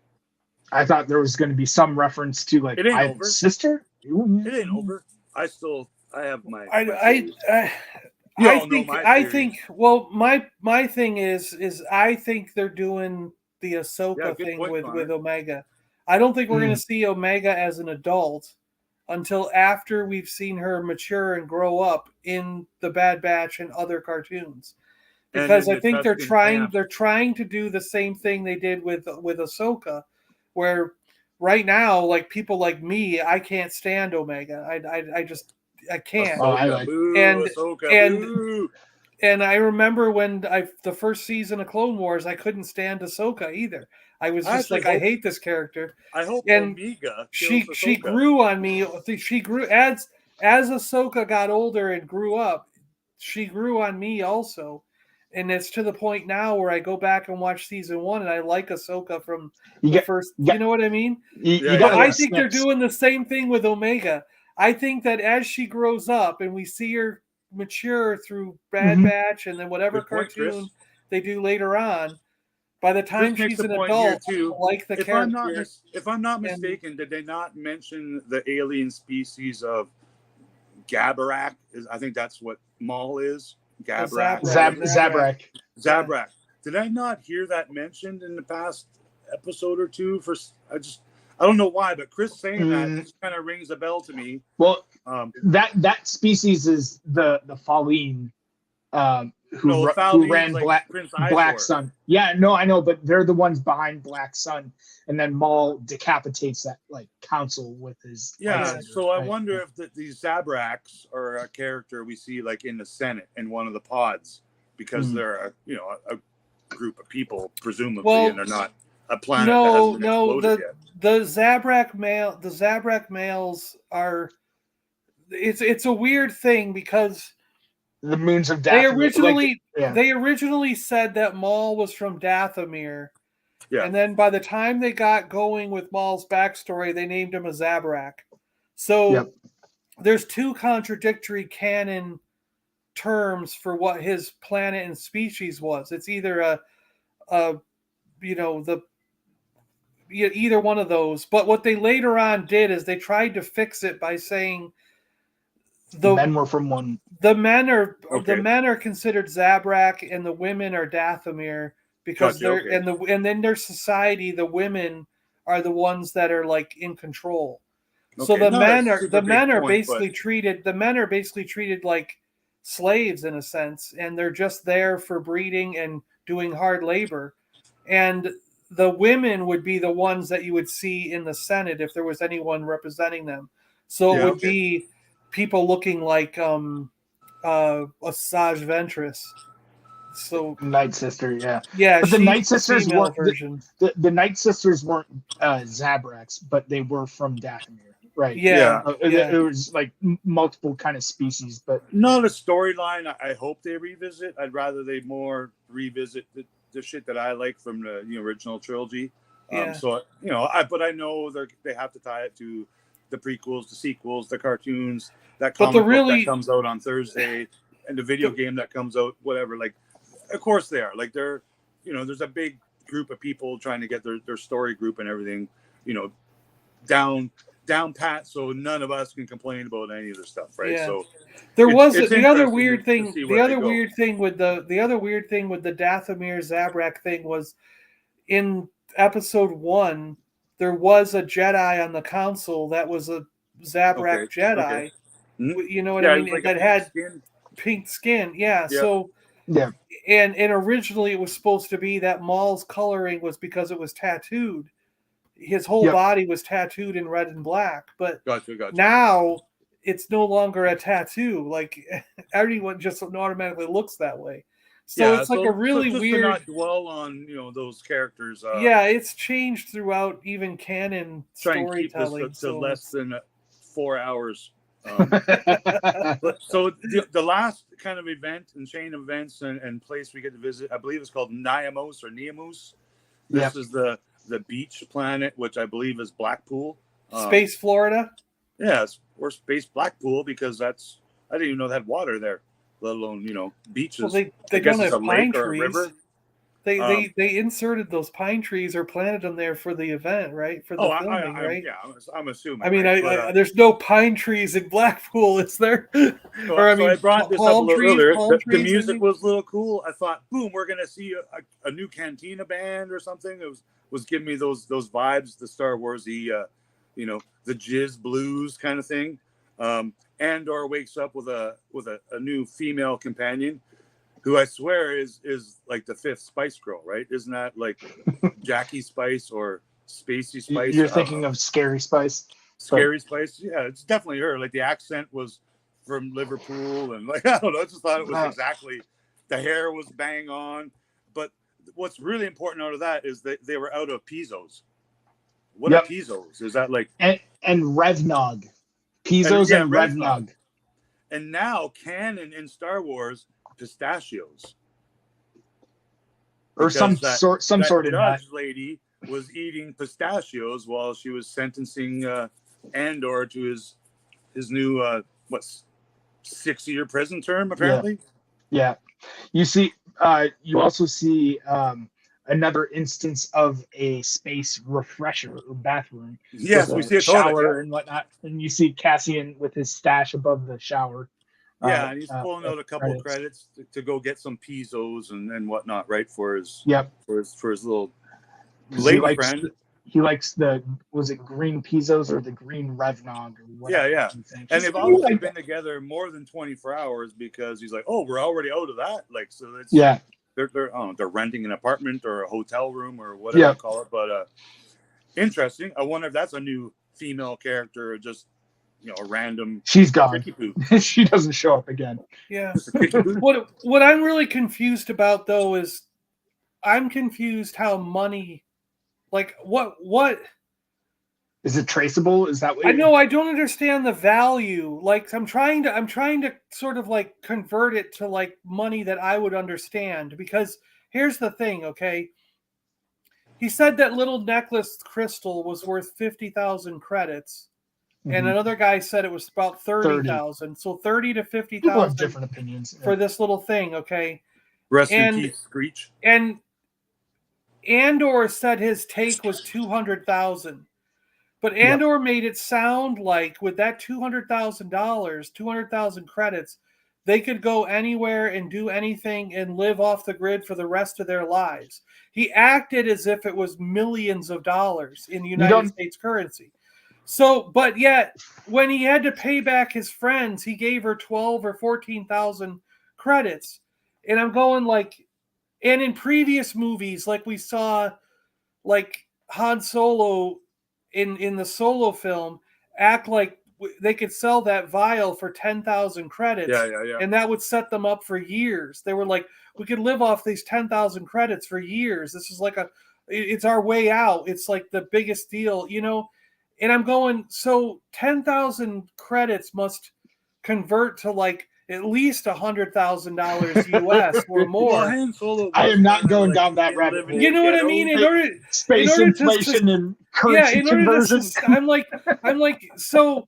I thought there was going to be some reference to Ivan's sister. It ain't over. I have my. My thing is I think they're doing the Ahsoka thing with Omega. I don't think we're going to see Omega as an adult until after we've seen her mature and grow up in the Bad Batch and other cartoons. Because I think they're trying to do the same thing they did with Ahsoka, where right now, people like me, I can't stand Omega. I can't. And I remember when the first season of Clone Wars, I couldn't stand Ahsoka either. I was just I hate this character. I hope Omega. She grew on me. She grew as Ahsoka got older and grew up. She grew on me also, and it's to the point now where I go back and watch season 1, and I like Ahsoka from the first. You know what I mean? I think they're doing the same thing with Omega. I think that as she grows up and we see her mature through Bad Batch and then whatever cartoon they do later on, by the time she's an adult, like the character. If I'm not mistaken, did they not mention the alien species of Gabarak? I think that's what Maul is. Gabarak. Zabrak. Did I not hear that mentioned in the past episode or two? I don't know why, but Chris saying that just kind of rings a bell to me. Well, that species is the Falleen, who ran Black Sun. Yeah, no, I know, but they're the ones behind Black Sun, and then Maul decapitates that council with his. Yeah, so I wonder if these Zabraks are a character we see in the Senate in one of the pods, because they're a group of people presumably, and they're not a planet that hasn't exploded yet. The Zabrak males are. It's a weird thing because the moons of They Dathomir. originally said that Maul was from Dathomir. Yeah. And then by the time they got going with Maul's backstory, they named him a Zabrak. So there's two contradictory canon terms for what his planet and species was. It's either either one of those. But what they later on did is they tried to fix it by saying the men were from one. The men are considered Zabrak, and the women are Dathomir because and then their society, the women are the ones that are like in control. So the men are basically treated like slaves in a sense, and they're just there for breeding and doing hard labor. And the women would be the ones that you would see in the Senate if there was anyone representing them. So it would be people looking like Asajj Ventress. So Night Sister, but the Night Sisters weren't the Night Sisters weren't Zabraks, but they were from Dathomir, right? It was like multiple kind of species, but not a storyline I hope they revisit. I'd rather they more revisit the shit that I like from the original trilogy. So but I know they have to tie it to the prequels, the sequels, the cartoons, that comic book that comes out on Thursday, and the video game that comes out, whatever. Like, of course they are. Like, they're, there's a big group of people trying to get their story group and everything, down pat, so none of us can complain about any of the stuff, right? So there was the other weird thing. The other weird thing with the Dathomir Zabrak thing was in episode 1. There was a Jedi on the council that was a Zabrak Jedi. Okay. You know what I mean? Like that had pink skin. Yeah. So and originally it was supposed to be that Maul's coloring was because it was tattooed. His whole body was tattooed in red and black. But now it's no longer a tattoo. Like everyone just automatically looks that way. So it's like a really just weird. To not dwell on those characters. It's changed throughout even canon storytelling. Try and keep this to less than 4 hours. So the last kind of event and chain of events and place we get to visit, I believe it's called Niamos or Neamus. This is the beach planet, which I believe is Blackpool. Space Florida? Yes, or Space Blackpool, because I didn't even know they had water there, let alone, beaches. Well, they don't have pine trees. They inserted those pine trees or planted them there for the event, right? For the filming, right? Yeah, I'm assuming. I mean, there's no pine trees in Blackpool, is there? I brought this up a little earlier. The music was a little cool. I thought, boom, we're gonna see a new Cantina band or something. It was giving me those vibes, the Star Warsy, the Jizz blues kind of thing. Andor wakes up with a new female companion, who I swear is like the 5th Spice Girl, right? Isn't that like Jackie Spice or Spacey Spice? You're thinking of Scary Spice. Scary Spice, yeah, it's definitely her. Like the accent was from Liverpool, and like I don't know, I just thought it was exactly. The hair was bang on, but what's really important out of that is that they were out of Pizzos. What are Pizzos? Is that like and Revnog? Pizzos and Revnog. And now canon in Star Wars. Pistachios, or some sort of judge lady was eating pistachios while she was sentencing Andor to his new 6-year prison term, apparently. Yeah. You see, you also see another instance of a space refresher or bathroom. Yes, we see a shower and whatnot, and you see Cassian with his stash above the shower. Yeah, and he's pulling out a couple of credits to go get some Pizzos and whatnot, right? For his little lady friend. He likes was it green Pizzos or the green Revnog or whatever? Yeah. And they've obviously been together more than 24 hours because he's like, oh, we're already out of that. Like, so it's they're renting an apartment or a hotel room or whatever you call it. But interesting. I wonder if that's a new female character or just a random. She's gone. She doesn't show up again. Yeah. What I'm really confused about though is I'm confused how money, like what Is it traceable? Is that what I know I don't understand the value. Like I'm trying to sort of like convert it to like money that I would understand, because here's the thing, okay? He said that little necklace crystal was worth 50,000 credits, and Mhm. another guy said it was about 30,000. So 30 to People have 50,000 different opinions. for this little thing, okay? Rest in And peace, Screech. and Andor said his take was 200,000. But Andor made it sound like with that $200,000, 200,000 credits, they could go anywhere and do anything and live off the grid for the rest of their lives. He acted as if it was millions of dollars in United States currency. So, but yet, when he had to pay back his friends, he gave her 12 or 14,000 credits. And I'm going like, and in previous movies, like we saw, like Han Solo in the Solo film, act like they could sell that vial for 10,000 credits, Yeah. and that would set them up for years. They were like, we could live off these 10,000 credits for years. This is like it's our way out. It's like the biggest deal, you know. And I'm going, so 10,000 credits must convert to like at least $100,000 US or more. Well, Han Solo I am not kinda going like down that rabbit living hole. You know what I ghetto. mean? Space inflation and currency conversion. I'm like, so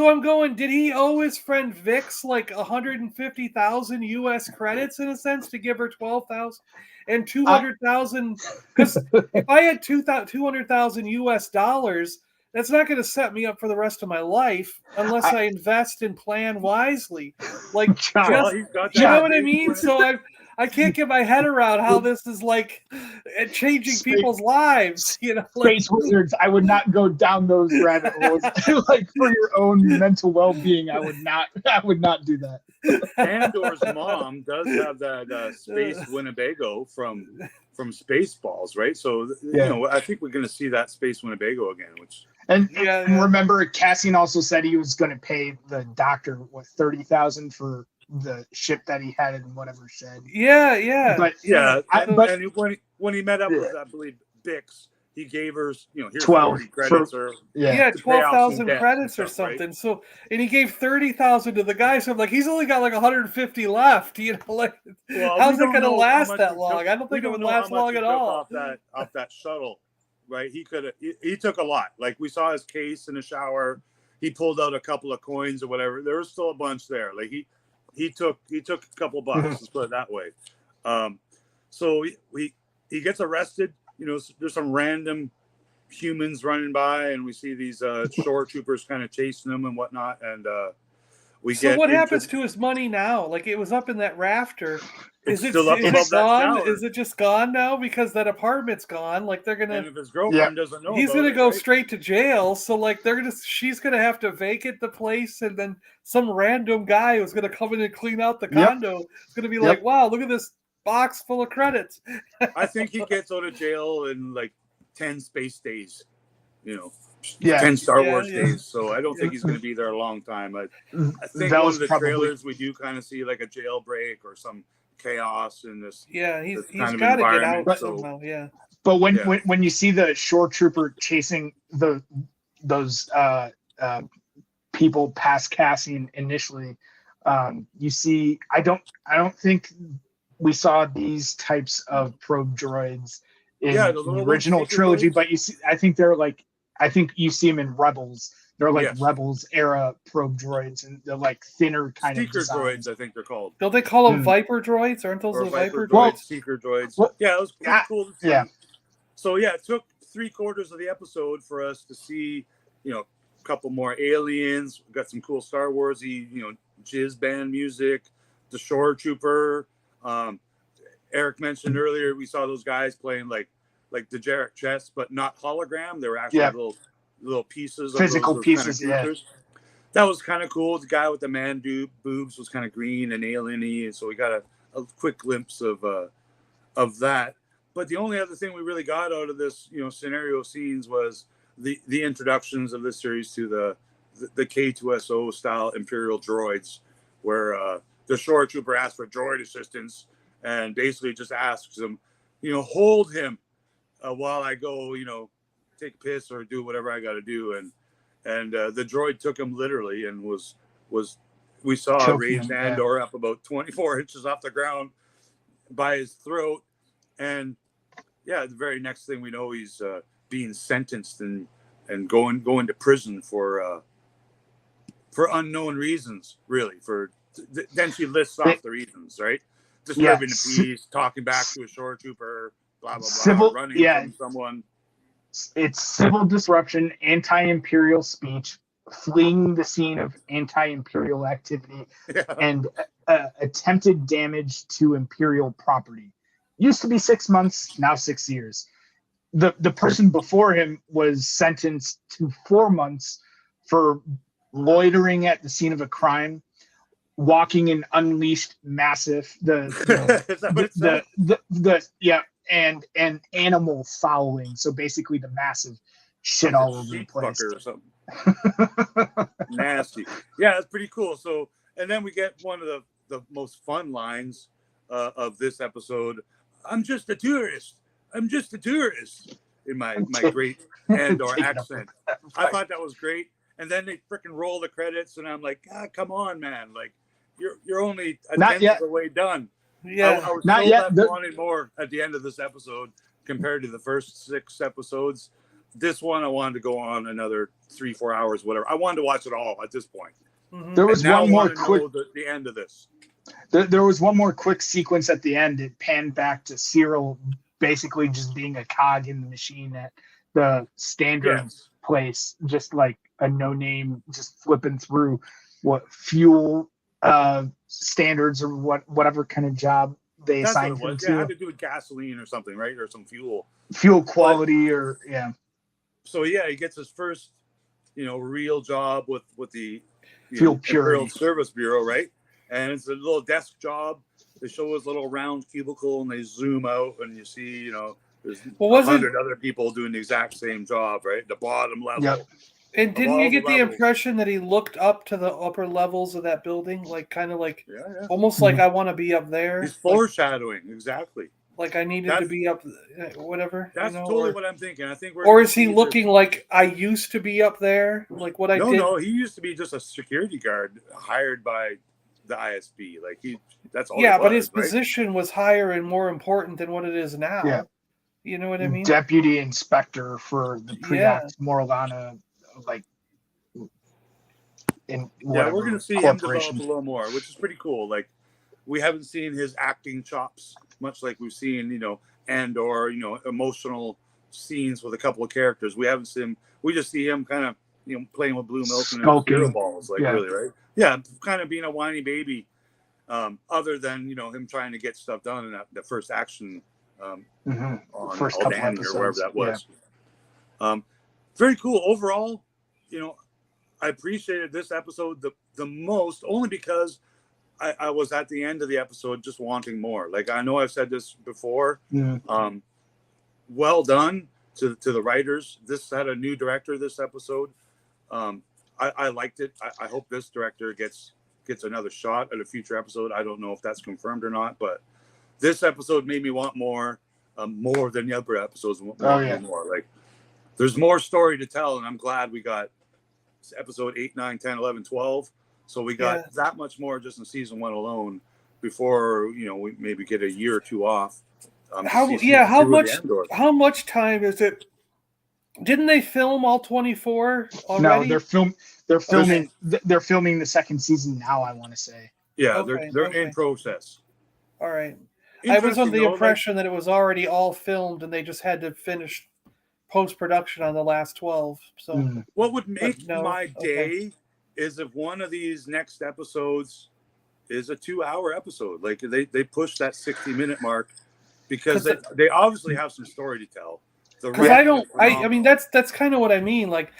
I'm going, did he owe his friend Vix like 150,000 US credits in a sense to give her 12,000 and 200,000? Because if I had 200,000 US dollars, that's not going to set me up for the rest of my life unless I invest and plan wisely. Like, Well, he's got you that know what I big mean? plan. So I can't get my head around how this is like changing people's lives. You know, like, Space wizards. I would not go down those rabbit holes. Like for your own mental well-being, I would not do that. Andor's mom does have that space Winnebago from Spaceballs, right? So you know, I think we're going to see that space Winnebago again. Which and remember, Cassian also said he was going to pay the doctor $30,000 for the ship that he had in whatever shed. Yeah. But and when he met up with, I believe, Bix, he gave her, here's 12 40 credits or 12,000 credits or stuff, something. right? So, and he gave 30,000 to the guy. So I'm like, he's only got like 150 left. You know, like, how's it going to last that long? I don't think it would last long at all. Off that shuttle, right? He took a lot. Like we saw his case in the shower. He pulled out a couple of coins or whatever. There was still a bunch there. Like he took a couple bucks. Let's put it that way. So he gets arrested. There's some random humans running by, and we see these shore troopers kind of chasing them and whatnot. And what happens to his money now? Like, it was up in that rafter. Is it still up above gone? that tower. Is it just gone now because that apartment's gone? Like, they're gonna. And if his girlfriend doesn't know, he's gonna go right? straight to jail. So like, she's gonna have to vacate the place, and then some random guy who's gonna come in and clean out the condo is gonna be like, "Wow, look at this box full of credits." I think he gets out of jail in like 10 space days. 10 Star Wars days. So I don't think he's going to be there a long time. I think one of the trailers we do kind of see like a jailbreak or some chaos in this. Yeah, he's kind of got to get environment, out so- somehow. Yeah. But when you see the shore trooper chasing those people past Cassian initially, you see I don't think we saw these types of probe droids in the original trilogy, but I think you see them in Rebels. They're like Rebels era probe droids, and they're like thinner kind Seeker of designs. droids, I think they're called. Don't they call them Viper droids? Aren't those Or the Viper droids, droids? Seeker droids. Well, it was pretty cool to see. Yeah. So it took 3/4 of the episode for us to see, a couple more aliens. We got some cool Star Warsy, jizz band music, the shore trooper. Eric mentioned earlier we saw those guys playing like the Jarrett chess, but not hologram. They were actually little pieces, physical those pieces. Kind of creatures. That was kind of cool. The guy with the man boobs was kind of green and alien-y, and so we got a quick glimpse of that. But the only other thing we really got out of this, scenario scenes was the introductions of this series to the K2SO style Imperial droids, where the shore trooper asks for droid assistance and basically just asks them, hold him while I go, take a piss or do whatever I got to do, and the droid took him literally and was we saw Choking raised him, Andor up about 24 inches off the ground by his throat, and the very next thing we know, he's being sentenced and going to prison for unknown reasons, really. Then she lists off the reasons, right? Disturbing the peace, talking back to a shore trooper, blah blah blah, running from someone. It's civil disruption, anti-imperial speech, fleeing the scene of anti-imperial activity, and attempted damage to imperial property. Used to be 6 months, now 6 years. The person before him was sentenced to 4 months for loitering at the scene of a crime, walking an unleashed massive and animal fouling. So basically, the massive shit all over the place. Or something. Nasty. Yeah, that's pretty cool. So, and then we get one of the most fun lines of this episode. I'm just a tourist. I'm just a tourist. In my great Andor accent. I thought that was great. And then they freaking roll the credits, and I'm like, God, come on, man! Like, you're only a tenth of the way done. Yeah, I was not so yet. Wanting more at the end of this episode compared to the first 6 episodes. This one, I wanted to go on another 3-4 hours, whatever. I wanted to watch it all at this point. Mm-hmm. There was one more quick. The end of this. There was one more quick sequence at the end. It panned back to Cyril basically just being a cog in the machine at the standard place, just like a no-name, just flipping through what fuel standards or whatever kind of job they assigned him to. Yeah, it had to do with gasoline or something, right? Or some fuel quality, So he gets his first, real job with the Fuel Purity Imperial Service Bureau, right? And it's a little desk job. They show his little round cubicle, and they zoom out, and you see, there's 100 other people doing the exact same job, right? The bottom level. Yep. And didn't you get the impression that he looked up to the upper levels of that building, like kind of like, almost like I want to be up there? He's foreshadowing, exactly. Like I needed to be up, whatever. That's totally what I'm thinking. I think or is he looking like I used to be up there, like what I did? No, he used to be just a security guard hired by the ISB. Like that's all. Yeah, but his position was higher and more important than what it is now. Yeah, you know what I mean. Deputy inspector for the Preact Morgana, like. We're gonna see him develop a little more, which is pretty cool. Like we haven't seen his acting chops much like we've seen, Andor, emotional scenes with a couple of characters. We haven't seen him. We just see him kind of, playing with blue milk and zero balls, really, right? Yeah, kind of being a whiny baby. Other than him trying to get stuff done in the first action on first couple episodes, or wherever that was. Yeah. Very cool overall. I appreciated this episode the most, only because I was at the end of the episode just wanting more. Like, I know I've said this before. Well done to the writers. This had a new director this episode. I liked it. I hope this director gets another shot at a future episode. I don't know if that's confirmed or not, but this episode made me want more than the other episodes. More. Like, there's more story to tell, and I'm glad we got episode 8, 9, 10, 11, 12. So we got that much more just in season 1 alone before, we maybe get a year or two off. How much time is it? Didn't they film all 24 already? No, they're filming the second season now, I want to say. Yeah, they're in process. All right. I was under the impression that it was already all filmed and they just had to finish post-production on the last 12. So what would make my day is if one of these next episodes is a 2-hour episode. Like they push that 60-minute mark because they obviously have some story to tell. Because I mean that's kind of what I mean. Like,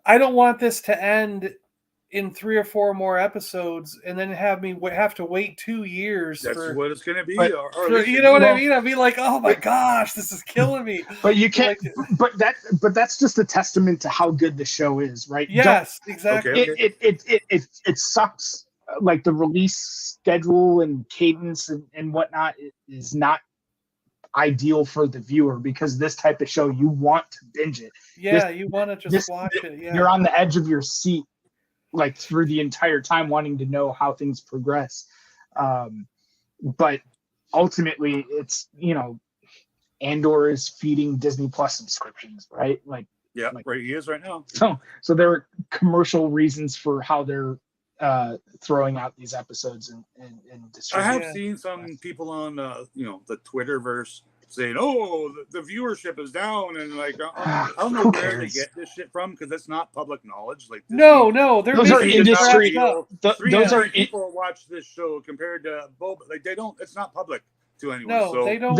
I don't want this to end in 3 or 4 more episodes and then have to wait 2 years. That's what it's going to be. You know what I mean? I'd be like, oh my gosh, this is killing me. But you can't. But that's just a testament to how good the show is, right? Yes, exactly. Okay. It sucks. Like the release schedule and cadence and whatnot is not ideal for the viewer, because this type of show, you want to binge it. Yeah, you want to just watch it. Yeah, you're on the edge of your seat, like through the entire time, wanting to know how things progress. But ultimately, it's, you know, Andor is feeding Disney Plus subscriptions, right? Like, Yeah, right. He is right now. So there are commercial reasons for how they're throwing out these episodes and I have Yeah. seen some people on you know, the Twitterverse saying, "Oh, the viewership is down," and like I don't know Who where they cares? get this shit from, because that's not public knowledge. Like No, they're Those are making it industry- wrapped up. those are people watch this show compared to Boba. Like they don't. It's not public to anyone. No, so they don't.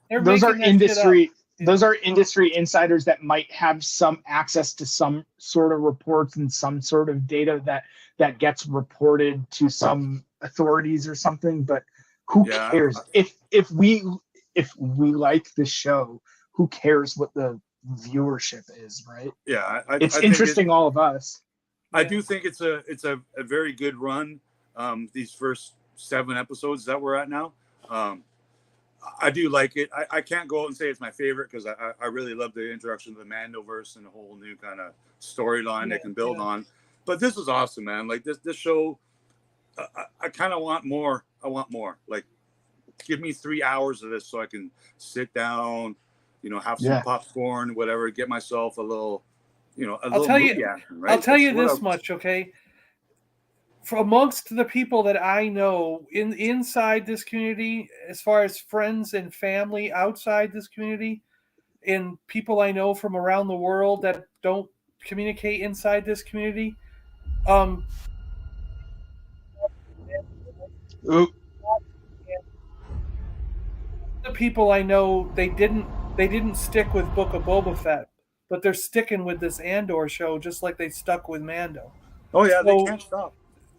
They're those are making that shit up. industry. Those are industry insiders that might have some access to some sort of reports and some sort of data that gets reported to some authorities or something. But who cares? If we like the show, who cares what the viewership is, right? Yeah, It's I think interesting, all of us. I do think it's a very good run. These first 7 episodes that we're at now. I do like it. I can't go out and say it's my favorite, because I really love the introduction to the Mandoverse and a whole new kind of storyline they can build on. But this is awesome, man. Like this show, I kind of want more. I want more. Like, give me 3 hours of this so I can sit down, you know, have some popcorn, whatever, get myself a little, you know, I'll tell you, action, right? I'll tell you That's this much, okay? For amongst the people that I know inside this community, as far as friends and family outside this community, and people I know from around the world that don't communicate inside this community, Ooh. the people I know, they didn't stick with Book of Boba Fett, but they're sticking with this Andor show just like they stuck with Mando. Oh yeah, So, they can't stop.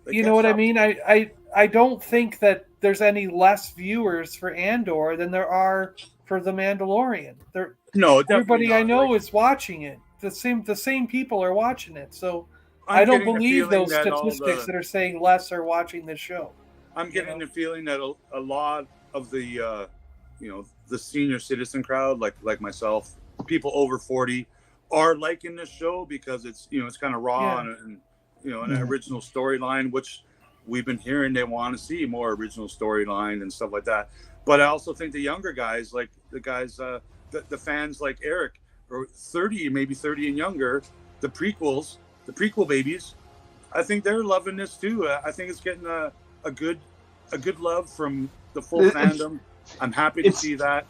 You know what I mean? I don't think that there's any less viewers for Andor than there are for The Mandalorian. No, definitely everybody not. I know Like, is watching it. The same people are watching it. So I'm I don't getting the believe feeling those that all statistics the- that are saying less are watching this show. I'm getting the feeling that a lot of the you know, the senior citizen crowd, like myself, people over 40, are liking this show because it's, you know, it's kind of raw and you know, an original storyline, which we've been hearing they want to see more original storyline and stuff like that. But I also think the younger guys, like the guys, the fans like Eric, or 30, maybe 30 and younger, the prequel babies, I think they're loving this too. I think it's getting a good love from the full fandom. I'm happy to see that.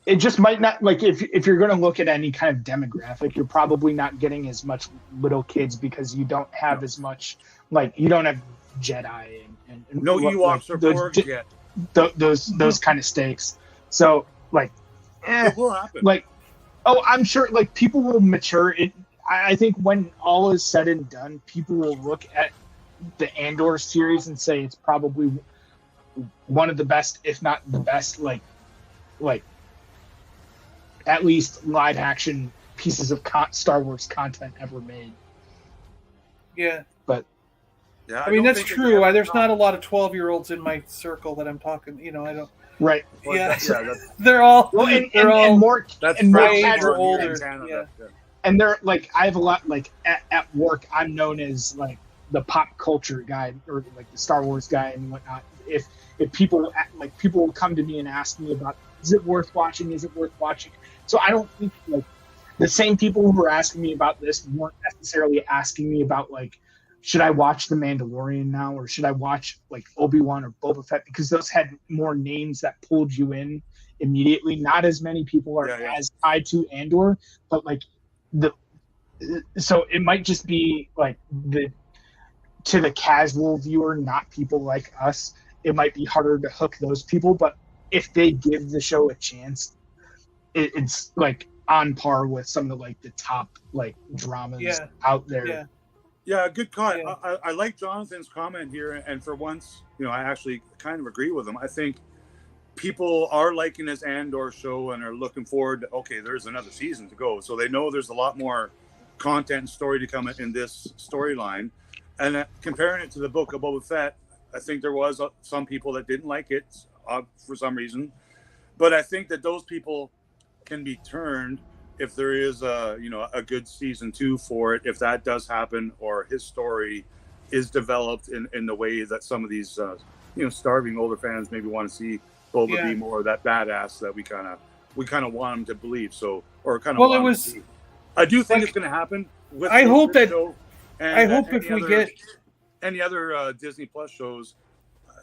It just might not, like, if you're going to look at any kind of demographic, you're probably not getting as much little kids, because you don't have as much, like, you don't have Jedi and no Ewoks or Porgs yet. Those kind of stakes. So, like, it will happen. Like, oh, I'm sure, like, people will mature. I think when all is said and done, people will look at the Andor series and say it's probably one of the best, if not the best, like at least live action pieces of Star Wars content ever made. Yeah. But yeah, I mean, that's true. There's not a lot of 12-year-olds in my circle that I'm talking, you know, I don't. Right. Yeah. They're all more casual, older. Canada, And they're like, I have a lot, like, at work, I'm known as like the pop culture guy, or like the Star Wars guy and whatnot. If people will come to me and ask me about, is it worth watching? Is it worth watching? So I don't think, like, the same people who were asking me about this weren't necessarily asking me about, like, should I watch The Mandalorian now, or should I watch, like, Obi-Wan or Boba Fett, because those had more names that pulled you in immediately. Not as many people are as tied to Andor, but like so it might just be like to the casual viewer, not people like us, it might be harder to hook those people. But if they give the show a chance, it's like on par with some of the top like dramas out there. Yeah, good call. Yeah. I like Jonathan's comment here, and for once, you know, I actually kind of agree with him. I think people are liking this Andor show and are looking forward to, okay, there's another season to go. So they know there's a lot more content and story to come in this storyline. And comparing it to the Book of Boba Fett, I think there was some people that didn't like it for some reason. But I think that those people can be turned if there is a good season 2 for it, if that does happen, or his story is developed in the way that some of these starving older fans maybe want to see Boba be more of that badass that we kind of want him to believe. So, or kind of Well, want it him was. to be. I do think it's going to happen. With I hope this that. show I hope if we get any other Disney Plus shows,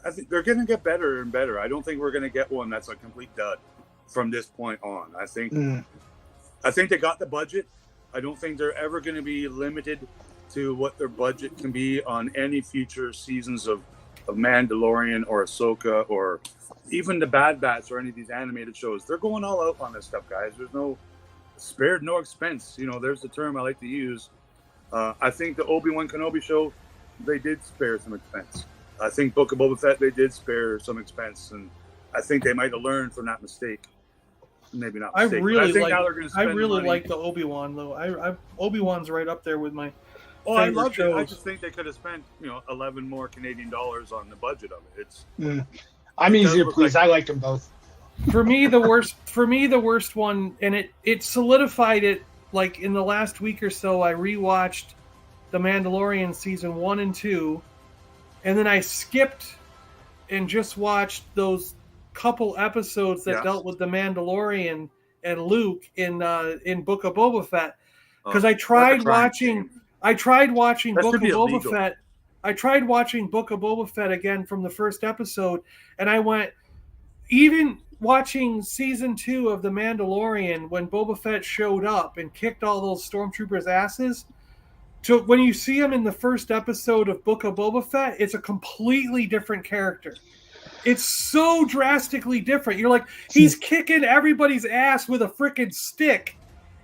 I think they're going to get better and better. I don't think we're going to get one that's a complete dud from this point on. I think they got the budget. I don't think they're ever going to be limited to what their budget can be on any future seasons of Mandalorian or Ahsoka or even the Bad Batch or any of these animated shows. They're going all out on this stuff, guys. There's no spared no expense. There's the term I like to use. I think the Obi-Wan Kenobi show, they did spare some expense. I think Book of Boba Fett, they did spare some expense, and I think they might have learned from that mistake. Maybe not mistake. I really like the Obi-Wan though. Obi-Wan's right up there with my. Oh, I love it. I just think they could have spent 11 more Canadian dollars on the budget of it. I'm easy to please. I liked them both. For me, the worst one, and it solidified it. Like in the last week or so, I rewatched The Mandalorian season 1 and 2, and then I skipped and just watched those couple episodes that dealt with The Mandalorian and Luke in Book of Boba Fett, because I tried watching Book of Boba Fett. I tried watching Book of Boba Fett again from the first episode, and I went, even watching season 2 of The Mandalorian, when Boba Fett showed up and kicked all those stormtroopers' asses, to when you see him in the first episode of Book of Boba Fett, it's a completely different character. It's so drastically different. You're like, he's kicking everybody's ass with a freaking stick.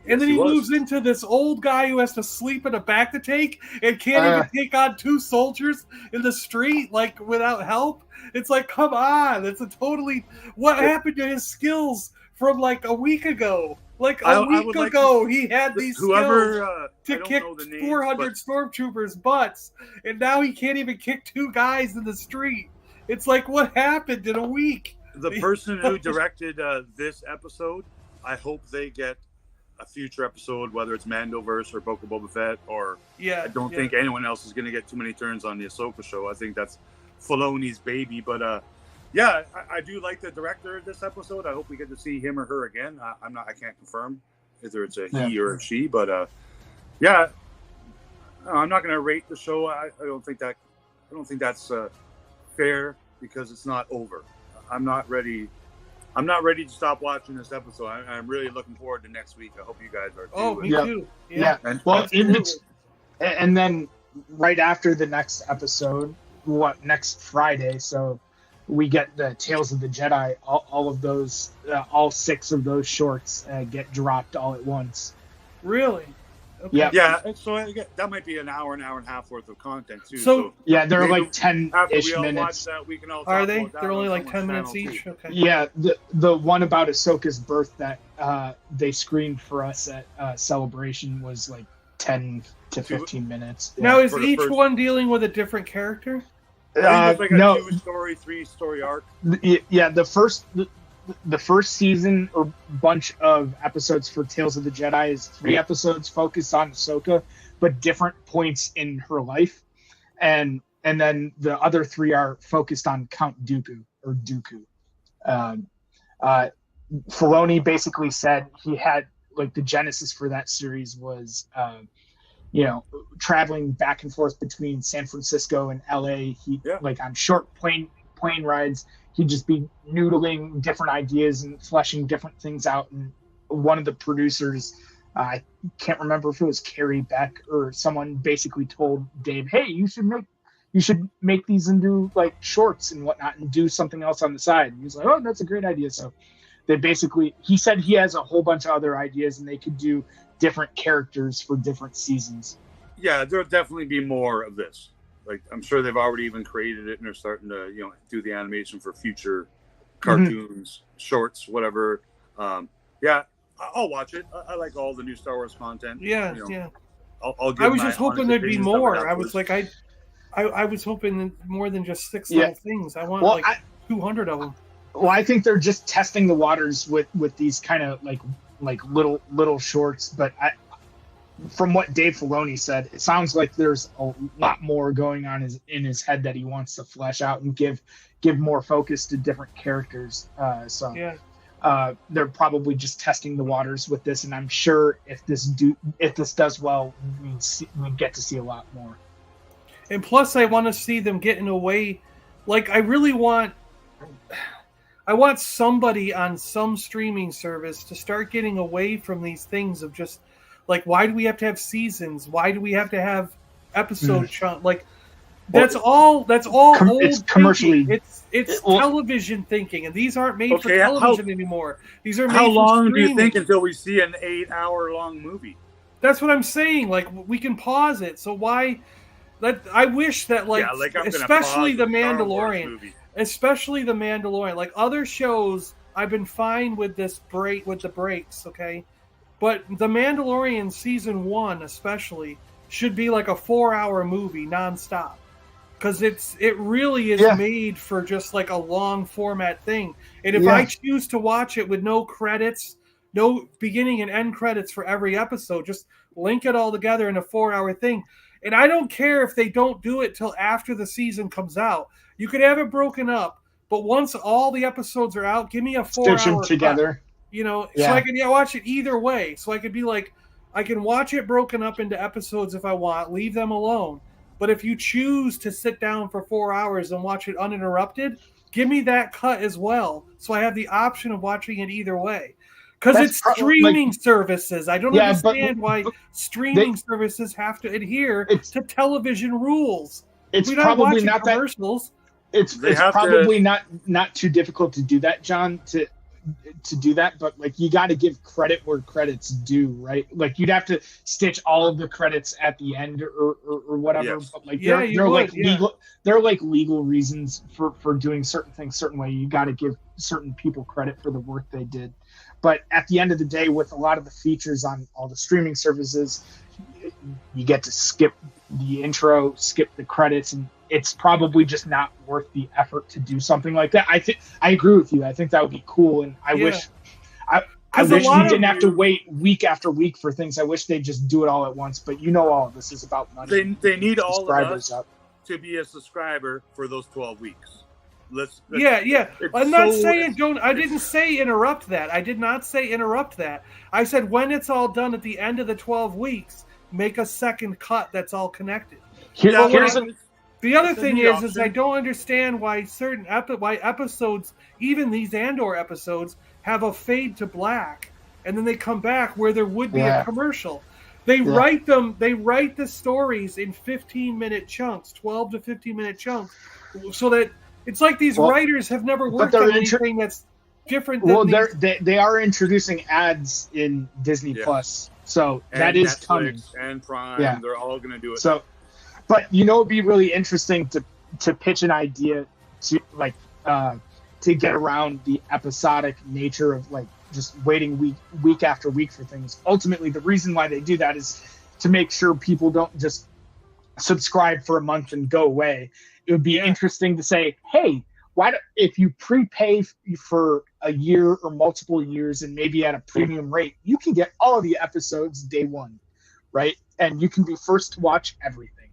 And then he moves into this old guy who has to sleep in a back to take and can't even take on 2 soldiers in the street, like, without help. It's like, come on. It's a totally... What happened to his skills from, like, a week ago? Like, a week ago, he had these skills to kick 400 stormtroopers' butts, and now he can't even kick 2 guys in the street. It's like, what happened in a week? The person who directed this episode, I hope they get a future episode, whether it's Mandoverse or Book of Boba Fett, or I don't think anyone else is going to get too many turns on the Ahsoka show. I think that's Filoni's baby. But I do like the director of this episode. I hope we get to see him or her again. I can't confirm whether it's a he or a she, but I'm not going to rate the show. I don't think that's fair, because it's not over. I'm not ready to stop watching this episode. I'm really looking forward to next week. I hope you guys are too. Oh, me too. Yeah. And then right after the next episode, next Friday, so we get the Tales of the Jedi. All of those, all 6 of those shorts get dropped all at once. Really? Okay. Yeah. So that might be an hour and a half worth of content too. So they're like 10-ish minutes. Are they? They're only like 10 minutes each. Okay. Yeah, the one about Ahsoka's birth that they screened for us at Celebration was like 10 to 15 minutes. Now, is each one dealing with a different character? Like a 2-story, 3-story arc. Yeah, the first season or bunch of episodes for Tales of the Jedi is 3 episodes focused on Ahsoka, but different points in her life, and then the other 3 are focused on Count Dooku or Dooku. Filoni basically said he had, like, the genesis for that series was traveling back and forth between San Francisco and LA. Like on short plane rides, he'd just be noodling different ideas and fleshing different things out. And one of the producers, I can't remember if it was Carrie Beck or someone, basically told Dave, "Hey, you should make these into like shorts and whatnot, and do something else on the side." And he was like, "Oh, that's a great idea." So he said he has a whole bunch of other ideas, and they could do different characters for different seasons. Yeah, there'll definitely be more of this. Like, I'm sure they've already even created it, and they're starting to, do the animation for future cartoons, shorts, whatever. I'll watch it. I like all the new Star Wars content. Yeah. I'll give I was just hoping there'd be more. I was like, I was hoping more than just 6 little things. I want 200 of them. Well, I think they're just testing the waters with these kind of like little shorts. But from what Dave Filoni said, it sounds like there's a lot more going on in his head that he wants to flesh out and give more focus to different characters. They're probably just testing the waters with this, and I'm sure if this does well, we get to see a lot more. And plus, I want to see them getting away. Like, I want somebody on some streaming service to start getting away from these things of just like, why do we have to have seasons? Why do we have to have episode chunk? Like, that's all old it's commercially thinking. It's television thinking, and these aren't made for television anymore. These are made how for long streaming. do you think until we see an 8-hour long movie? That's what I'm saying. Like, we can pause it. So why? I wish that especially the Mandalorian. Especially the Mandalorian. Like, other shows, I've been fine with the breaks, okay? But the Mandalorian season 1 especially should be like a 4-hour movie nonstop. Because it really is made for just like a long format thing. And if I choose to watch it with no credits, no beginning and end credits for every episode, just link it all together in a 4-hour thing. And I don't care if they don't do it till after the season comes out. You could have it broken up, but once all the episodes are out, give me a 4-hour stitch them together. Cut, so I can watch it either way. So I could be like, I can watch it broken up into episodes if I want, leave them alone. But if you choose to sit down for 4 hours and watch it uninterrupted, give me that cut as well. So I have the option of watching it either way. Because it's streaming services. I don't understand why streaming services have to adhere to television rules. It's probably not commercials. It's probably not too difficult to do that, John, to do that, but like, you got to give credit where credit's due, right? Like, you'd have to stitch all of the credits at the end or whatever. Yes. But like, there are legal reasons for doing certain things certain way. You got to give certain people credit for the work they did. But at the end of the day, with a lot of the features on all the streaming services, you get to skip the intro, skip the credits, and it's probably just not worth the effort to do something like that. I agree with you. I think that would be cool, and I wish we didn't have to wait week after week for things. I wish they'd just do it all at once. But all of this is about money. They need all of us to be a subscriber for those 12 weeks. I'm not saying don't. I didn't say interrupt that. I did not say interrupt that. I said when it's all done at the end of the 12 weeks, make a second cut that's all connected. The other thing is I don't understand why certain episodes, even these Andor episodes, have a fade to black, and then they come back where there would be a commercial. They write the stories in 15-minute chunks, 12 to 15-minute chunks, so that it's like these writers have never worked on anything that's different than they are introducing ads in Disney Plus, so that is Netflix coming. And Prime, they're all going to do it. So, but it'd be really interesting to pitch an idea to get around the episodic nature of like just waiting week after week for things. Ultimately, the reason why they do that is to make sure people don't just subscribe for a month and go away. It would be interesting to say, hey, if you prepay for a year or multiple years and maybe at a premium rate, you can get all of the episodes day one, right? And you can be first to watch everything,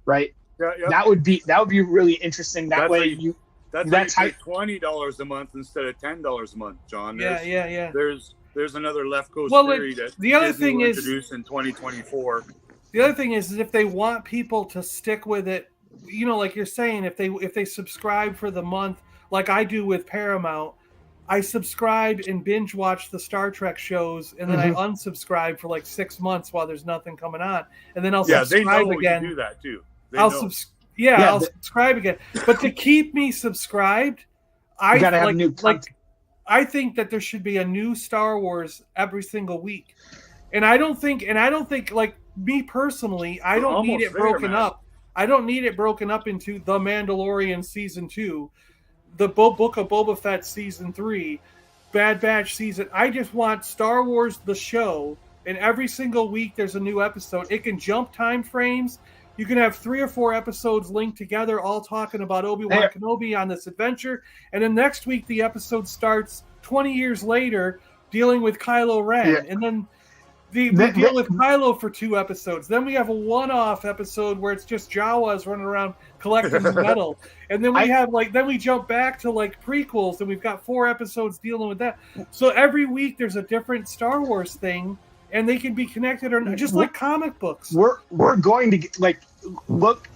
right? That would be really interesting. That's how $20 a month instead of $10 a month, John. There's another Left Coast theory that the other Disney thing will is introduce in 2024. The other thing is if they want people to stick with it, like you're saying, if they subscribe for the month, like I do with Paramount, I subscribe and binge watch the Star Trek shows, and then I unsubscribe for like 6 months while there's nothing coming on, and then I'll subscribe again. They do that too. I'll subscribe again. But to keep me subscribed, I gotta have new content. I think that there should be a new Star Wars every single week, and I don't think like me personally, I don't need it broken up. I don't need it broken up into The Mandalorian Season 2, The Book of Boba Fett Season 3, Bad Batch Season. I just want Star Wars the show, and every single week there's a new episode. It can jump time frames. you can have 3 or 4 episodes linked together, all talking about Obi-Wan Kenobi on this adventure. And then next week, the episode starts 20 years later, dealing with Kylo Ren. Yeah. And then we deal with Kylo for 2 episodes. Then we have a one-off episode where it's just Jawas running around collecting metal. And then we jump back to like prequels, and we've got 4 episodes dealing with that. So every week there's a different Star Wars thing, and they can be connected or not, just like comic books. We're going to get, like, look.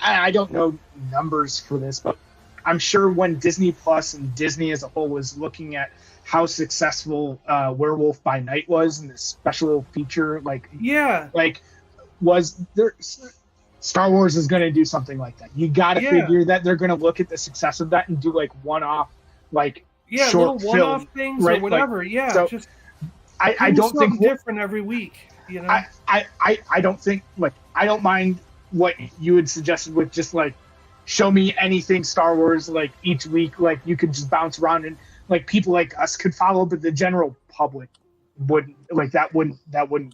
I don't know numbers for this, but I'm sure when Disney Plus and Disney as a whole was looking at how successful Werewolf by Night was and the special feature, was there. Star Wars is going to do something like that. You got to figure that they're going to look at the success of that and do like one-off, short little one-off film, things right? or whatever. I don't think different every week. You know, I don't think I don't mind what you had suggested with just like show me anything Star Wars like each week, like you could just bounce around and like people like us could follow, but the general public wouldn't.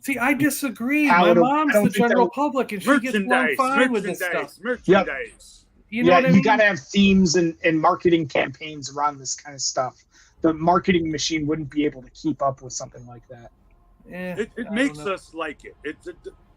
See, I disagree. My mom's the general public, and she gets along fine with this stuff. Merchandise. You know what I mean? You got to have themes and marketing campaigns around this kind of stuff. The marketing machine wouldn't be able to keep up with something like that. It makes us like it.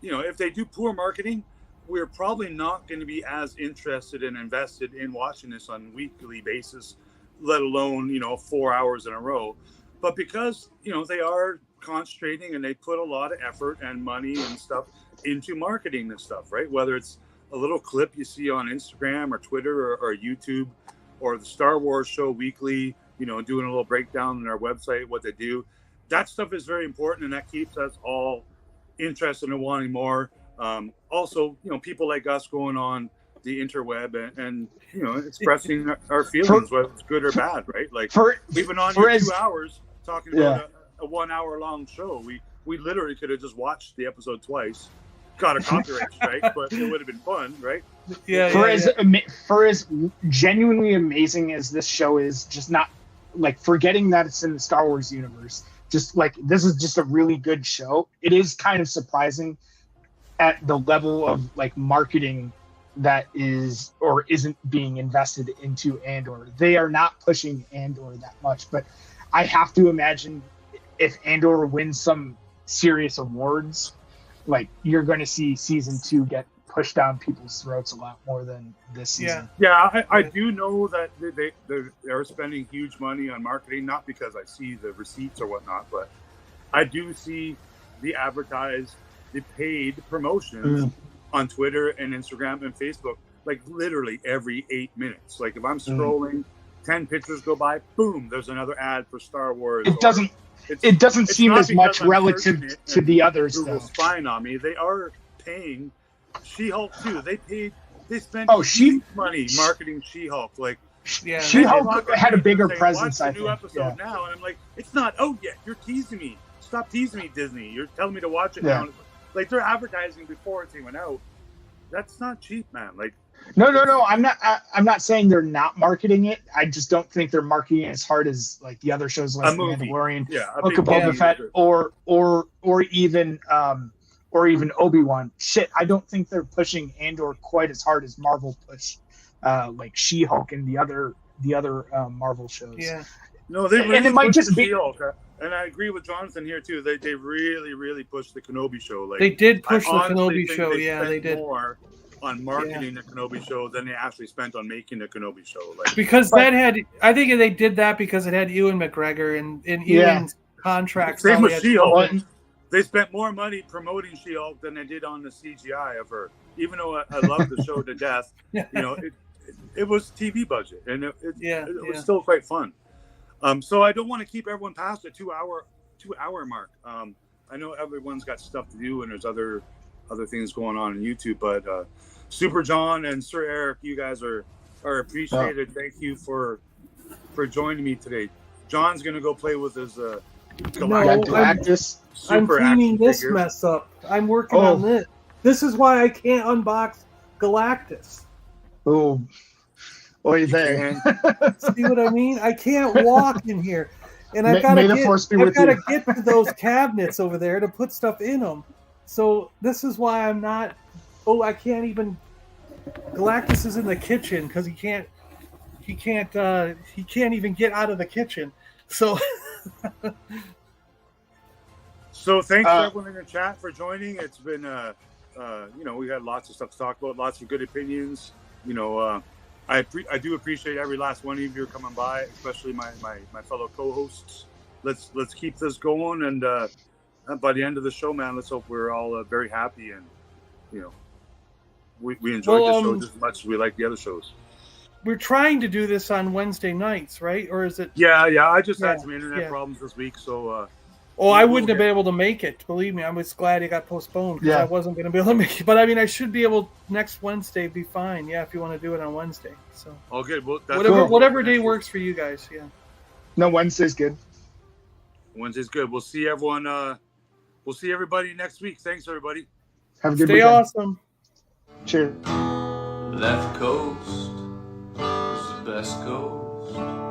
If they do poor marketing, we're probably not going to be as interested and invested in watching this on a weekly basis, let alone 4 hours in a row. But because they are concentrating and they put a lot of effort and money and stuff into marketing this stuff, right? Whether it's a little clip you see on Instagram or Twitter or YouTube, or the Star Wars show weekly, doing a little breakdown on their website, what they do. That stuff is very important, and that keeps us all interested in wanting more. Also, people like us going on the interweb and expressing our feelings, whether it's good or bad, right? Like we've been on here 2 hours talking about a 1 hour long show. We literally could have just watched the episode twice, got a copyright strike, but it would have been fun, right? For as genuinely amazing as this show is, just not like forgetting that it's in the Star Wars universe. Just like this is just a really good show. It is kind of surprising at the level of like marketing that is or isn't being invested into Andor. They are not pushing Andor that much, but I have to imagine if Andor wins some serious awards, like you're going to see season 2 get pushed down people's throats a lot more than this season. I do know that they're spending huge money on marketing, not because I see the receipts or whatnot, but I do see the paid promotions on Twitter and Instagram and Facebook, like literally every 8 minutes. Like if I'm scrolling, 10 pictures go by, boom, there's another ad for Star Wars. It doesn't seem as much relative to the others. Google's spying on me. They are paying She-Hulk too. They spent huge money marketing She-Hulk. Like She-Hulk had a bigger presence. I think. New episode now, and I'm like, it's not out yet. You're teasing me. Stop teasing me, Disney. You're telling me to watch it now. Like they're advertising before it's even out. That's not cheap, man. Like no. I'm not saying they're not marketing it. I just don't think they're marketing it as hard as like the other shows like The Mandalorian, Book of Boba Fett, or even Obi-Wan. Shit, I don't think they're pushing Andor quite as hard as Marvel pushed like She-Hulk and the other Marvel shows. Yeah. No, they really and it might just be. She-Hulk. And I agree with Jonathan here too. They really, really pushed the Kenobi show. Like they did push the honestly Kenobi show. They did more on marketing the Kenobi show than they actually spent on making the Kenobi show. Like because I think they did that because it had Ewan McGregor and Ewan's contract. Same with She-Hulk. They spent more money promoting She-Hulk than they did on the CGI of her. Even though I love the show to death, it was TV budget, and it was still quite fun. So I don't want to keep everyone past the 2 hour mark. I know everyone's got stuff to do and there's other things going on YouTube, but Super John and Sir Eric, you guys are appreciated. Thank you for joining me today. John's gonna go play with his Galactus. I'm cleaning this mess up. I'm working on this. This is why I can't unbox Galactus. Oh. Boy, there. See what I mean? I can't walk in here, and I've got to get to those cabinets over there to put stuff in them. So this is why I'm not Oh, I can't even. Galactus is in the kitchen because he can't even get out of the kitchen. So So thanks to everyone in the chat for joining. It's been we had lots of stuff to talk about, lots of good opinions. I do appreciate every last one of you coming by, especially my fellow co-hosts. Let's keep this going, and by the end of the show, man, let's hope we're all very happy, and we enjoyed the show just as much as we like the other shows. We're trying to do this on Wednesday nights, right? Or is it? Yeah. I just had some internet problems this week, so. I wouldn't have been able to make it. Believe me, I was glad it got postponed because I wasn't going to be able to make it. But I mean, I should be able next Wednesday. Be fine. Yeah, if you want to do it on Wednesday. So. Okay. Well, that's whatever day works for you guys. Yeah. No, Wednesday's good. Wednesday's good. We'll see everyone. We'll see everybody next week. Thanks, everybody. Have a good weekend. Awesome. Cheers. Left coast is the best coast.